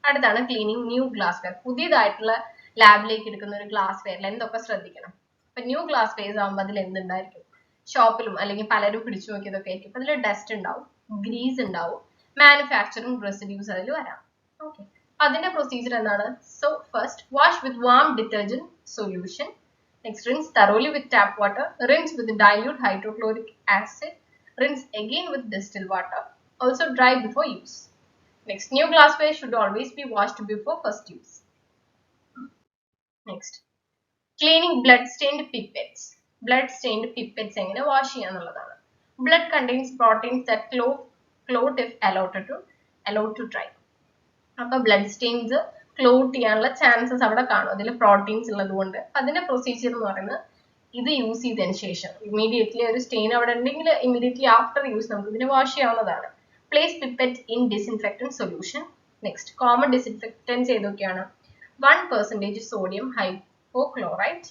അടുത്താണ് cleaning new glass wear. പുതിയതായിട്ടുള്ള ലാബിലേക്ക് എടുക്കുന്ന ഒരു glass വെയറിൽ എന്തൊക്കെ ശ്രദ്ധിക്കണം? ഇപ്പൊ ന്യൂ ഗ്ലാസ് വെയർസ് ആകുമ്പോൾ അതിൽ എന്തുണ്ടായിരിക്കും? ഷോപ്പിലും അല്ലെങ്കിൽ പലരും പിടിച്ചു നോക്കിയതൊക്കെ ആയിരിക്കും. അപ്പൊ അതിൽ ഡസ്റ്റ് ഉണ്ടാവും, ഗ്രീസ് ഉണ്ടാവും, മാനുഫാക്ചറിങ് റെസിഡ്യൂസ് അതിൽ വരാം. ഓക്കെ, അതിന്റെ പ്രൊസീജിയർ എന്താണ്? So first, wash with warm detergent solution. Next, rinse thoroughly with tap water. Rinse with dilute hydrochloric acid. Rinse again with distilled water. Also dry before use. Next, new glassware should always be washed before first use. Next, cleaning blood-stained pipettes. Blood-stained pipettes എങ്ങനെ wash ചെയ്യാന്നുള്ളതാണ്. Blood contains proteins that clot if allowed to dry. അപ്പോൾ blood Staines clot ചെയ്യാനുള്ള chances അവിടെ കാണും. അതിൽ proteins ഉള്ളത് കൊണ്ട് അതിന്റെ procedure എന്ന് പറയുന്നത് ഇത് യൂസ് ചെയ്തതിന് ശേഷം ഇമ്മീഡിയറ്റ്ലി ഒരു സ്റ്റെയിൻ അവിടെ ഉണ്ടെങ്കിൽ ഇമ്മീഡിയറ്റ്ലി ആഫ്റ്റർ യൂസ് നമുക്ക് ഇതിനെ വാഷ് ചെയ്യാവുന്നതാണ്. Place pipette in disinfectant solution. Next, common disinfectants ഏതൊക്കെയാണ്? 1% sodium hypochlorite,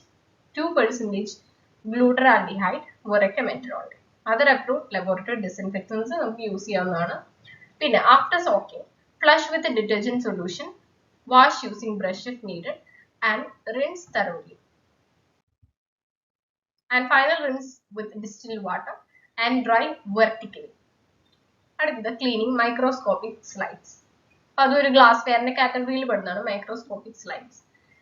2% glutaraldehyde, vorecametrol. Other approved laboratory disinfectants നമുക്ക് യൂസ് ചെയ്യാവുന്നതാണ്. പിന്നെ after soaking, flush with a detergent solution, wash using brush if needed, and rinse thoroughly. And final rinse with distilled water and dry vertically. അടുത്തത് cleaning microscopic slides. അതൊരു glass വെയറിന്റെ കാറ്റഗറിയിൽ പെടുന്നതാണ് microscopic slides.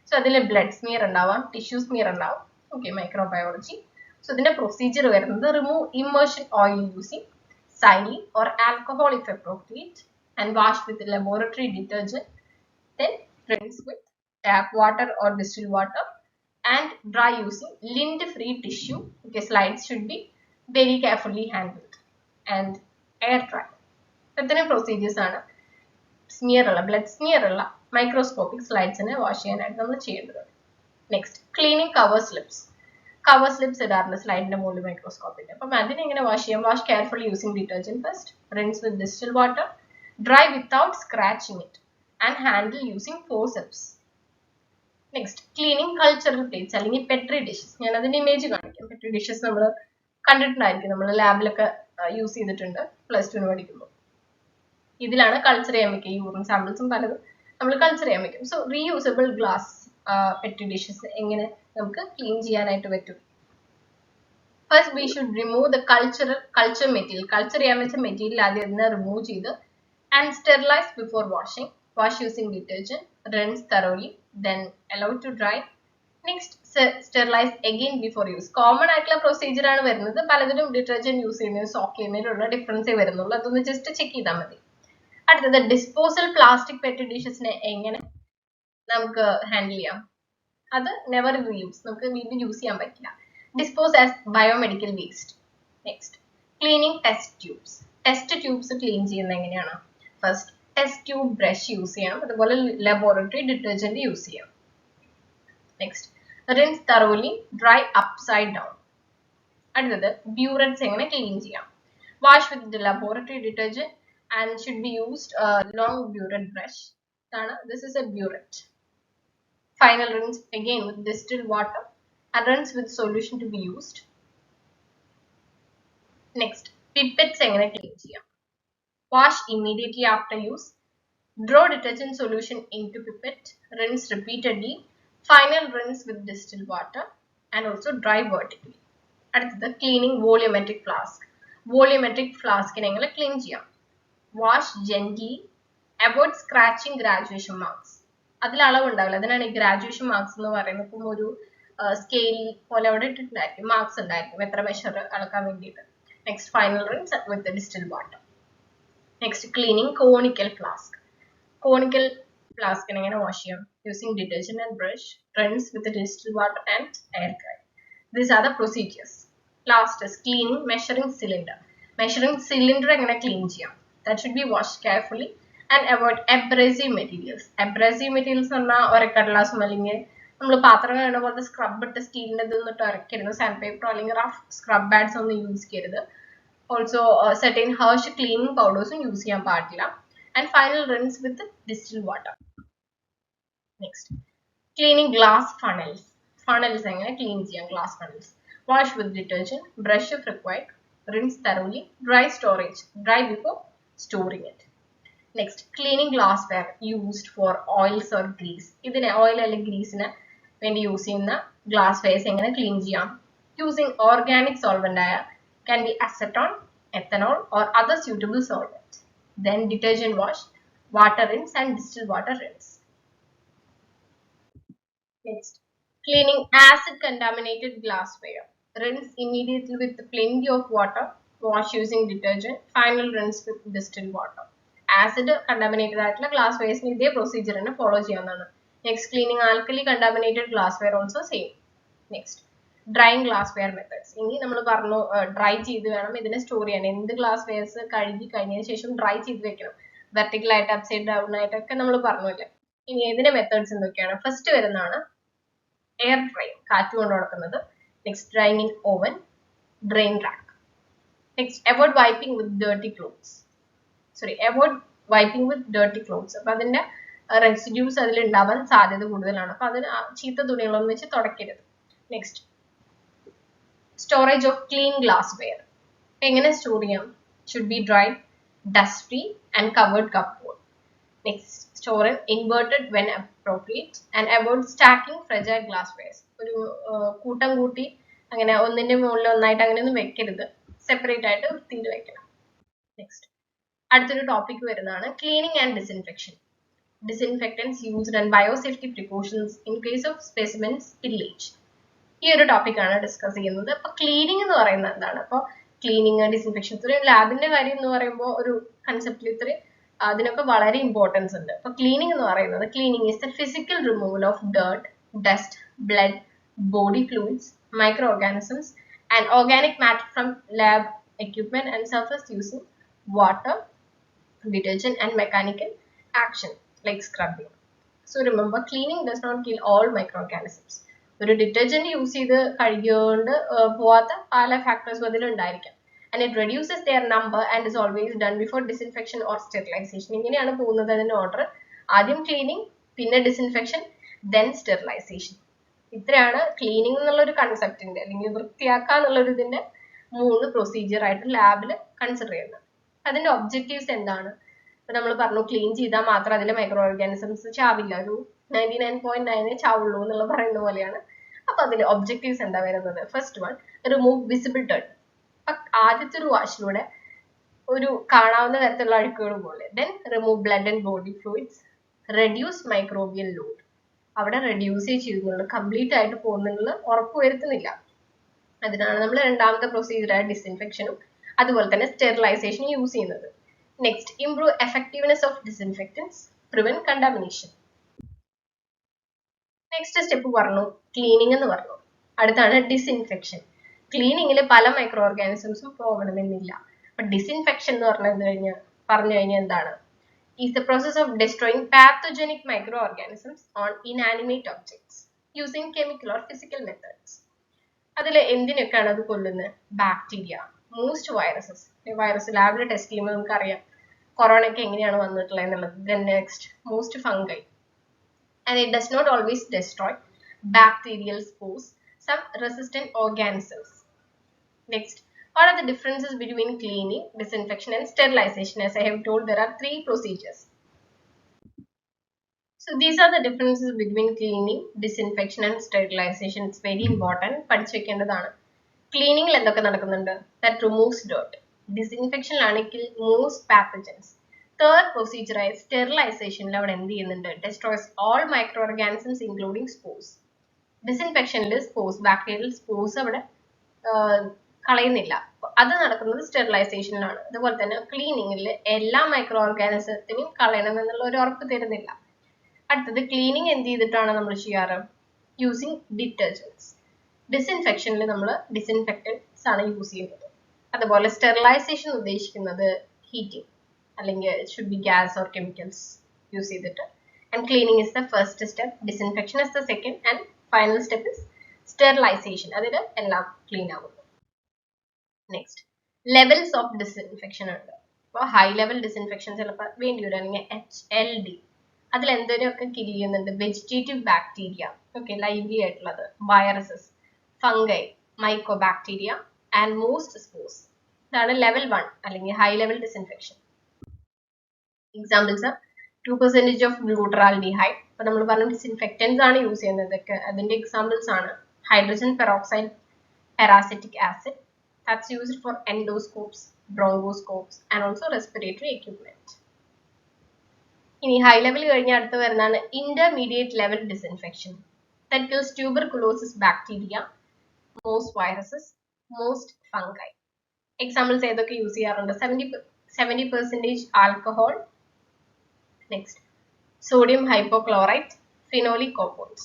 So അതിൽ blood smear ഉണ്ടാവാം, tissue smear ഉണ്ടാവും. Okay, microbiology. So ഇതിന്റെ procedure വരുന്നത് remove immersion oil using saline or alcohol if appropriate, and wash with laboratory detergent. Then rinse with tap water or distilled water and dry using lint-free tissue. Okay, slides should be very carefully handled and air dry. ഇത്രയും പ്രൊസീജിയേഴ്സ് ആണ് smear ഉള്ള blood smear ഉള്ള microscopic സ്ലൈഡ്സിനെ wash ചെയ്യാനായിട്ട് നമ്മൾ ചെയ്യേണ്ടത്. Next, cleaning cover slips. Cover slips ഇടാറുണ്ട് സ്ലൈഡിന്റെ മുകളിൽ മൈക്രോസ്കോപ്പിന്റെ. അപ്പം അതിനെങ്ങനെ വാഷ് ചെയ്യാം? Wash carefully using detergent first, rinse with distilled water, dry without scratching it, and handle using forceps. Next, cleaning cultural plates അല്ലെങ്കിൽ പെട്രി ഡിഷസ്. ഞാൻ അതിന്റെ ഇമേജ് കാണിക്കാം. പെട്രി ഡിഷസ് നമ്മൾ കണ്ടിട്ടുണ്ടായിരിക്കും, നമ്മൾ ലാബിലൊക്കെ യൂസ് ചെയ്തിട്ടുണ്ട് +2 പഠിക്കുമ്പോൾ. ഇതിലാണ് കൾച്ചർ ചെയ്യാൻ വെക്കുക. യൂറിൻ സാമ്പിൾസും പലതും നമ്മൾ കൾച്ചർ ചെയ്യാൻ വെക്കും. So reusable glass Petri dishes എങ്ങനെ നമുക്ക് ക്ലീൻ ചെയ്യാനായിട്ട് പറ്റും? First we should remove the culture material. Culture ചെയ്യാൻ വെച്ച മെറ്റീരിയൽ ആദ്യം അതിനെ റിമൂവ് ചെയ്ത് and sterilize before washing. Wash using detergent, rinse thoroughly, then allow to dry. Next, sterilize again before use. Common ആയിട്ടുള്ള പ്രൊസീജിയർ ആണ് വരുന്നത്. പലതിലും ഡിറ്റർജന്റ് യൂസ് ചെയ്യുന്നതിന് സോക്ക് ചെയ്യുന്നതിലുള്ള ഡിഫറൻസേ വരുന്നുള്ളൂ. അതൊന്ന് ജസ്റ്റ് ചെക്ക് ചെയ്താൽ മതി. അടുത്തത്, ഡിസ്പോസൽ പ്ലാസ്റ്റിക് പെറ്റി ഡിഷസിനെ എങ്ങനെ നമുക്ക് ഹാൻഡിൽ ചെയ്യാം? അത് നെവർ റീയൂസ്, നമുക്ക് വീണ്ടും യൂസ് ചെയ്യാൻ പറ്റില്ല. Dispose as biomedical waste. Next, cleaning test tubes. Test tubes clean ചെയ്യുന്നത് എങ്ങനെയാണ്? First, test tube brush use ചെയ്യാം, അതുപോലെ ലബോറട്ടറി ഡിറ്റർജന്റ് യൂസ് ചെയ്യാം. Next, rinse thoroughly, dry upside down. അടുത്തത്, ബ്യൂററ്റ്സ് എങ്ങനെ ക്ലീൻ ചെയ്യാം? Wash with laboratory detergent and should be used long burette brush. ഇതാണ്, this is a burette. Final rinse again with distilled water and rinse with solution to be used. Next, pipettes എങ്ങനെ clean ചെയ്യാം? Wash immediately after use. Draw detergent solution into pipette. Rinse repeatedly. Final rinse with distilled water and also dry vertically. അടുത്തത്, cleaning volumetric flask. Volumetric ഫ്ലാസ്കിനെ എങ്ങനെ clean ചെയ്യാം? Wash gently, avoid scratching graduation marks. അതിൽ അളവുണ്ടാവില്ല, അതിനാണ് ഈ graduation marks എന്ന് പറയുന്നത്. ഇപ്പം ഒരു സ്കെയിൽ പോലെ അവിടെ ഇട്ടിട്ടുണ്ടായിരിക്കും, മാർക്സ് ഉണ്ടായിരിക്കും എത്ര മെഷർ അളക്കാൻ വേണ്ടിയിട്ട്. Next, final rinse with distilled water. Next, cleaning conical flask. Conical ഫ്ലാസ്കിനെ എങ്ങനെ വാഷ് ചെയ്യാം? Using detergent and brush, rinse with distilled water and air dry. These are the procedures. Last is cleaning measuring cylinder. Measuring cylinder എങ്ങനെ clean ചെയ്യാം? That should be wash carefully and avoid abrasive materials. Abrasive materials എന്ന് പറഞ്ഞാൽ ഒരക്കടലാസും അല്ലെങ്കിൽ നമ്മൾ പാത്രം കഴുകുന്ന പോലത്തെ scrub ഇട്ട് സ്റ്റീലിൻ്റെ ഇതൊന്നിട്ട് ഉരക്കരുത്. സാൻഡ് പേപ്പറോ അല്ലെങ്കിൽ റഫ് സ്ക്രബ് പാഡ്സ് ഒന്നും യൂസ് ചെയ്യരുത്. ഓൾസോ സെർട്ടൈൻ ഹേർഷ് ക്ലീനിങ് പൗഡേഴ്സും യൂസ് ചെയ്യാൻ പാടില്ല. And final rinse with distilled water. Next, cleaning glass funnels. Funnels എങ്ങനെ ക്ലീൻ ചെയ്യാം? Glass funnels. Wash with detergent, brush if required, rinse thoroughly, dry storage, dry before storing it. Next, cleaning glassware used for oils or grease. ഇതിനെ oil അല്ലെങ്കിൽ ഗ്രീസിന് വേണ്ടി use ചെയ്യുന്ന ഗ്ലാസ്വെയർസ് എങ്ങനെ clean ചെയ്യാം? Using organic solvent ആയ can be acetone, ethanol or other suitable solvent. Then detergent wash, water rinse and distilled water rinse. Next, Cleaning acid contaminated glassware. Rinse immediately with plenty of water. Wash using detergent. Final rinse with distilled water. Acid contaminated ആയിട്ടുള്ള glasswares ഇതേ procedure തന്നെ follow ചെയ്യാവുന്നതാണ്. Next, cleaning alkali contaminated glassware also same. Next, drying glassware methods. ഇനി നമ്മൾ പറഞ്ഞു dry ചെയ്ത് വേണം ഇതിനെ സ്റ്റോർ ചെയ്യാൻ. എന്ത് glasswares കഴുകി കഴിഞ്ഞതിന് ശേഷം ഡ്രൈ ചെയ്ത് വെക്കണം. വെർട്ടിക്കൽ ആയിട്ട് അപ്സൈഡ് ഡൗൺ ആയിട്ടൊക്കെ നമ്മൾ പറഞ്ഞില്ലേ. ഇനി ഇതിന്റെ മെത്തേഡ്സ് എന്തൊക്കെയാണ്? ഫസ്റ്റ് വരുന്നതാണ് എയർ ഡ്രൈ, കാറ്റ് കൊണ്ട് ഉണക്കുന്നത്. Next, drying in oven, drain rack. Next, avoid wiping with dirty cloths. Avoid wiping with dirty cloths. അപ്പൊ അതിന്റെ റെസിഡ്യൂസ് അതിൽ ഉണ്ടാവാൻ സാധ്യത കൂടുതലാണ്. അപ്പൊ അതിന് ചീത്ത തുണികളൊന്നും വെച്ച് തുടക്കരുത്. Next, storage of clean glassware. എങ്ങനെ സ്റ്റോർ ചെയ്യാം? Should be dry, dust free and covered cupboard. Next, store in inverted when appropriate and avoid stacking fragile glasswares. ഒരു കൂട്ടം കൂട്ടി അങ്ങനെ ഒന്നിന്റെ മുകളിൽ ഒന്നായിട്ട് അങ്ങനെയൊന്നും വെക്കരുത്. സെപ്പറേറ്റ് ആയിട്ട് വൃത്തിയിൽ വെക്കണം. നെക്സ്റ്റ്, അടുത്തൊരു ടോപ്പിക് വരുന്നതാണ് cleaning and disinfection. Disinfectants used and biosafety precautions in case of specimen spillage. ഈ ഒരു ടോപ്പിക് ആണ് ഡിസ്കസ് ചെയ്യുന്നത്. അപ്പൊ ക്ലീനിങ് എന്ന് പറയുന്നത് എന്താണ്? അപ്പോൾ ക്ലീനിങ്, ഡിസിൻഫെക്ഷൻ, ഇത്രയും ലാബിന്റെ കാര്യം എന്ന് പറയുമ്പോൾ ഒരു കൺസെപ്റ്റിൽ ഇത്രയും അതിനൊക്കെ വളരെ ഇമ്പോർട്ടൻസ് ഉണ്ട്. അപ്പൊ ക്ലീനിങ് എന്ന് പറയുന്നത്, cleaning is the physical removal of dirt, dust, blood, body fluids, micro organisms and organic matter from lab equipment and surface using water, detergent and mechanical action like scrubbing. So remember, cleaning does not kill all microorganisms. ഒരു detergent use ചെയ്ത് കഴുകിയോണ്ട് പോവാത്ത പല ഫാക്ടേഴ്സും അതിലുണ്ടായിരിക്കാം. And it reduces their number and is always done before disinfection or sterilization. ഇങ്ങനെയാണ് പോകുന്നത് അതിന്റെ order. ആദ്യം cleaning, പിന്നെ disinfection, then sterilization. ഇത്രയാണ് ക്ലീനിങ് എന്നുള്ള ഒരു കൺസെപ്റ്റിന്റെ അല്ലെങ്കിൽ വൃത്തിയാക്കുക എന്നുള്ള ഒരു ഇതിന്റെ 3 പ്രൊസീജിയർ ആയിട്ട് ലാബിൽ കൺസിഡർ ചെയ്യുന്നത്. അതിന്റെ ഒബ്ജക്റ്റീവ്സ് എന്താണ്? ഇപ്പൊ നമ്മൾ പറഞ്ഞു ക്ലീൻ ചെയ്താൽ മാത്രം അതിലെ മൈക്രോ ഓർഗാനിസംസ് ചാവില്ല, ഒരു 99.9 ചാവുള്ളൂ എന്നുള്ള പറയുന്ന പോലെയാണ്. അപ്പൊ അതിന്റെ ഒബ്ജക്റ്റീവ്സ് എന്താ വരുന്നത്? First one, remove visible dirt. ആദ്യത്തെ ഒരു വാഷിലൂടെ ഒരു കാണാവുന്ന തരത്തിലുള്ള അഴുക്കുകൾ പോലെ. Then remove blood and body fluids, reduce microbial load. അവിടെ റെഡ്യൂസ് ചെയ്യുന്നുള്ളൂ, കംപ്ലീറ്റ് ആയിട്ട് പോകുന്നുള്ള ഉറപ്പ് വരുത്തുന്നില്ല. അതിനാണ് നമ്മൾ രണ്ടാമത്തെ പ്രൊസീജിയറായ ഡിസിൻഫെക്ഷനും അതുപോലെ തന്നെ സ്റ്റെറിലൈസേഷനും യൂസ് ചെയ്യുന്നത്. Next, improve effectiveness of disinfectants, prevent contamination. Next step പറഞ്ഞു ക്ലീനിങ് എന്ന് പറഞ്ഞു. അടുത്താണ് ഡിസിൻഫെക്ഷൻ. ക്ലീനിങ്ങിൽ പല മൈക്രോ ഓർഗാനിസംസും പോകണമെന്നില്ല. അപ്പൊ ഡിസിൻഫെക്ഷൻ എന്ന് പറഞ്ഞു കഴിഞ്ഞാൽ എന്താണ്? Is the process of destroying pathogenic micro organisms on inanimate objects using chemical or physical methods. അതിൽ എന്തിനൊക്കെയാണ് അത് കൊല്ലുന്നത്? Bacteria, most viruses. വൈറസ് ലാബിൽ ടെസ്റ്റ് ചെയ്യുമ്പോൾ നമുക്കറിയാം കൊറോണയ്ക്ക് എങ്ങനെയാണ് വന്നിട്ടുള്ളത് എന്നുള്ളത്. Then next, most fungi. And it does not always destroy bacterial spores, some resistant organisms. Next, what are the differences between cleaning, disinfection and sterilization? As I have told, there are 3 procedures. So these are the differences between cleaning, disinfection and sterilization. It's very important. പഠിച്ചു വെക്കേണ്ടതാണ്. ക്ലീനിങ്ങിൽ എന്തൊക്കെ നടക്കുന്നുണ്ട്? That removes dirt. Disinfection ആണെങ്കിൽ moves pathogens. Third procedure ആയ സ്റ്റെറിലൈസേഷനിൽ അവിടെ എന്ത് ചെയ്യുന്നുണ്ട്? Destroys all microorganisms including spores. ഡിസിൻഫെക്ഷനിൽ സ്പോർസ്, ബാക്ടീരിയൽ സ്പോർസ് അവിടെ കളയുന്നില്ല. അത് നടക്കുന്നത് സ്റ്റെറിലൈസേഷനിലാണ്. അതുപോലെ തന്നെ ക്ലീനിങ്ങിൽ എല്ലാ മൈക്രോ ഓർഗാനിസത്തിനും കളയണം എന്നുള്ള ഒരു ഉറപ്പ് തരുന്നില്ല. അടുത്തത്, ക്ലീനിങ് എന്ത് ചെയ്തിട്ടാണ് നമ്മൾ ചെയ്യാറ്? Using detergents. ഡിസിൻഫെക്ഷനിൽ നമ്മൾ ഡിസിൻഫെക്റ്റൻസ് ആണ് യൂസ് ചെയ്യുന്നത്. അതുപോലെ സ്റ്റെറിലൈസേഷൻ ഉദ്ദേശിക്കുന്നത് ഹീറ്റിംഗ്, അല്ലെങ്കിൽ it should be gas or chemicals use ചെയ്തിട്ട്. And cleaning is the first step, disinfection is the second, and final step is sterilization. അതിൽ എല്ലാം ക്ലീൻ ആകുന്നു. നെക്സ്റ്റ്, ലെവൽസ് ഓഫ് ഡിസിൻഫെക്ഷൻ ഉണ്ട്. അപ്പോൾ ഹൈ ലെവൽ ഡിസിൻഫെക്ഷൻ ചിലപ്പോൾ വേണ്ടി വരും, അല്ലെങ്കിൽ HLD. അതിൽ എന്തൊക്കെ കിൽ ചെയ്യുന്നുണ്ട്? വെജിറ്റേറ്റീവ് ബാക്ടീരിയ, ഓക്കെ, ലൈവ്ലി ആയിട്ടുള്ളത്, viruses, fungi, micro bacteria and most spores. ഇതാണ് ലെവൽ 1 അല്ലെങ്കിൽ high level disinfection. Examples, 2% of glutaraldehyde. അപ്പോൾ നമ്മൾ പറഞ്ഞു ഡിസിൻഫെക്റ്റൻസ് ആണ് യൂസ് ചെയ്യുന്നത്. അതിന്റെ എക്സാമ്പിൾസ് ആണ് hydrogen peroxide parasitic acid, that's used for endoscopes, bronchoscopes and also respiratory equipment. ഇനി ഹൈ ലെവൽ കഴിഞ്ഞ അടുത്ത് വരുന്നതാണ് intermediate level disinfection. that kills tuberculosis bacteria, most viruses, most fungi. Examples ഏതൊക്കെ യൂസ് ചെയ്യാറുണ്ട്? 70% alcohol. Next, sodium hypochlorite, phenolic compounds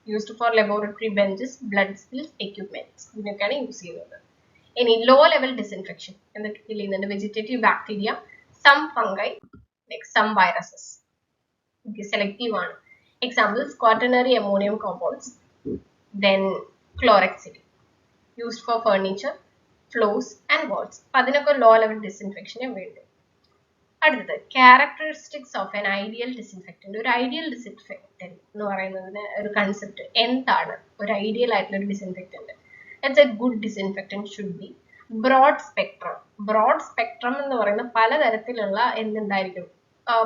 used for laboratory benches, blood spills, equipment. ഇതിനൊക്കെയാണ് use ചെയ്യുന്നത്. ഇനി low level disinfection എന്തൊക്കെ kill ചെയ്യുന്നുണ്ട്? Vegetative bacteria, some fungi, next some viruses. Okay, selective ആണ്. Examples, quaternary ammonium compounds, then chlorhexidine used for furniture, floors and walls. അപ്പോൾ അതിനൊക്കെ low level disinfection വേണ്ടി. അടുത്തത് characteristics of an ideal disinfectant. ഒരു ideal disinfectant എന്ന് പറയുന്നതിന് ഒരു concept എന്താണ്? ഒരു ഐഡിയൽ ആയിട്ടുള്ള ഒരു disinfectant. It's a good disinfectant should be broad spectrum. broad spectrum എന്ന് പറയുന്ന പലതരത്തിലുള്ള എന്തുണ്ടായിരിക്കും?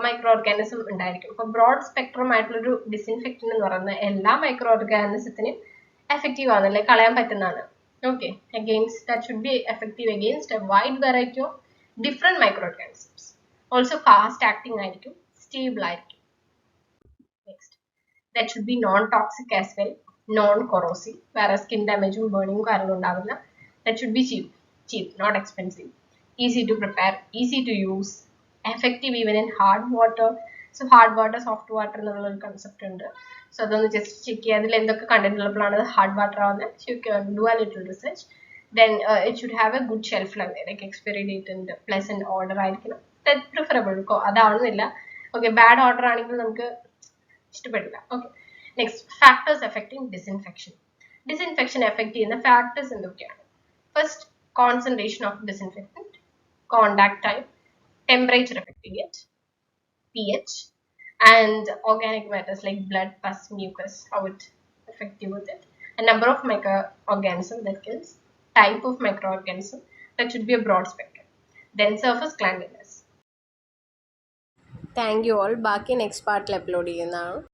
മൈക്രോ ഓർഗാനിസം ഉണ്ടായിരിക്കും. അപ്പൊ ബ്രോഡ് സ്പെക്ട്രം ആയിട്ടുള്ള ഒരു ഡിസിൻഫെക്റ്റന്റ് എന്ന് പറയുന്നത് എല്ലാ മൈക്രോ ഓർഗാനിസത്തിനും എഫക്റ്റീവ് ആണല്ലേ, കളയാൻ പറ്റുന്നതാണ്. Okay, against that should be effective against a wide variety of different micro organisms. Also fast acting ആയിരിക്കും, സ്റ്റേബിൾ ആയിരിക്കും. Next, that should be non toxic as well, non corrosive, വേറെ skin ഡാമേജും ബേണിങ്ങും കാര്യങ്ങളും ഉണ്ടാവില്ല. That should be cheap, not expensive, easy to prepare, easy to use, effective even in hard water. So hard water, soft water എന്നുള്ള ഒരു concept ഉണ്ട്. So അതൊന്ന് just check ചെയ്യുക, അതിൽ എന്തൊക്കെ കണ്ടന്റ് ഉള്ളപ്പോഴാണ് ഹാർഡ് വാട്ടർ ആവുന്നത്. So you can do a little research. Then it should have a good shelf life, like expiry date and pleasant odor ആയിരിക്കണം. That's preferable. അതാവുന്നില്ല. ഓക്കെ, ബാഡ് ഓർഡർ ആണെങ്കിൽ നമുക്ക് ഇഷ്ടപ്പെടില്ല. Okay, next, factors affecting disinfection. Disinfection affect ചെയ്യുന്ന factors എന്തൊക്കെയാണ്? First, concentration of disinfectant, contact time, temperature affecting it, pH, and organic matters like blood, pus, mucus, how it affect you with it, a number of microorganisms that kills, type of microorganism, that should be a broad spectrum, then surface cleanliness. Thank you all. ബാക്കി next പാർട്ടിൽ upload ചെയ്യുന്നതാണ്.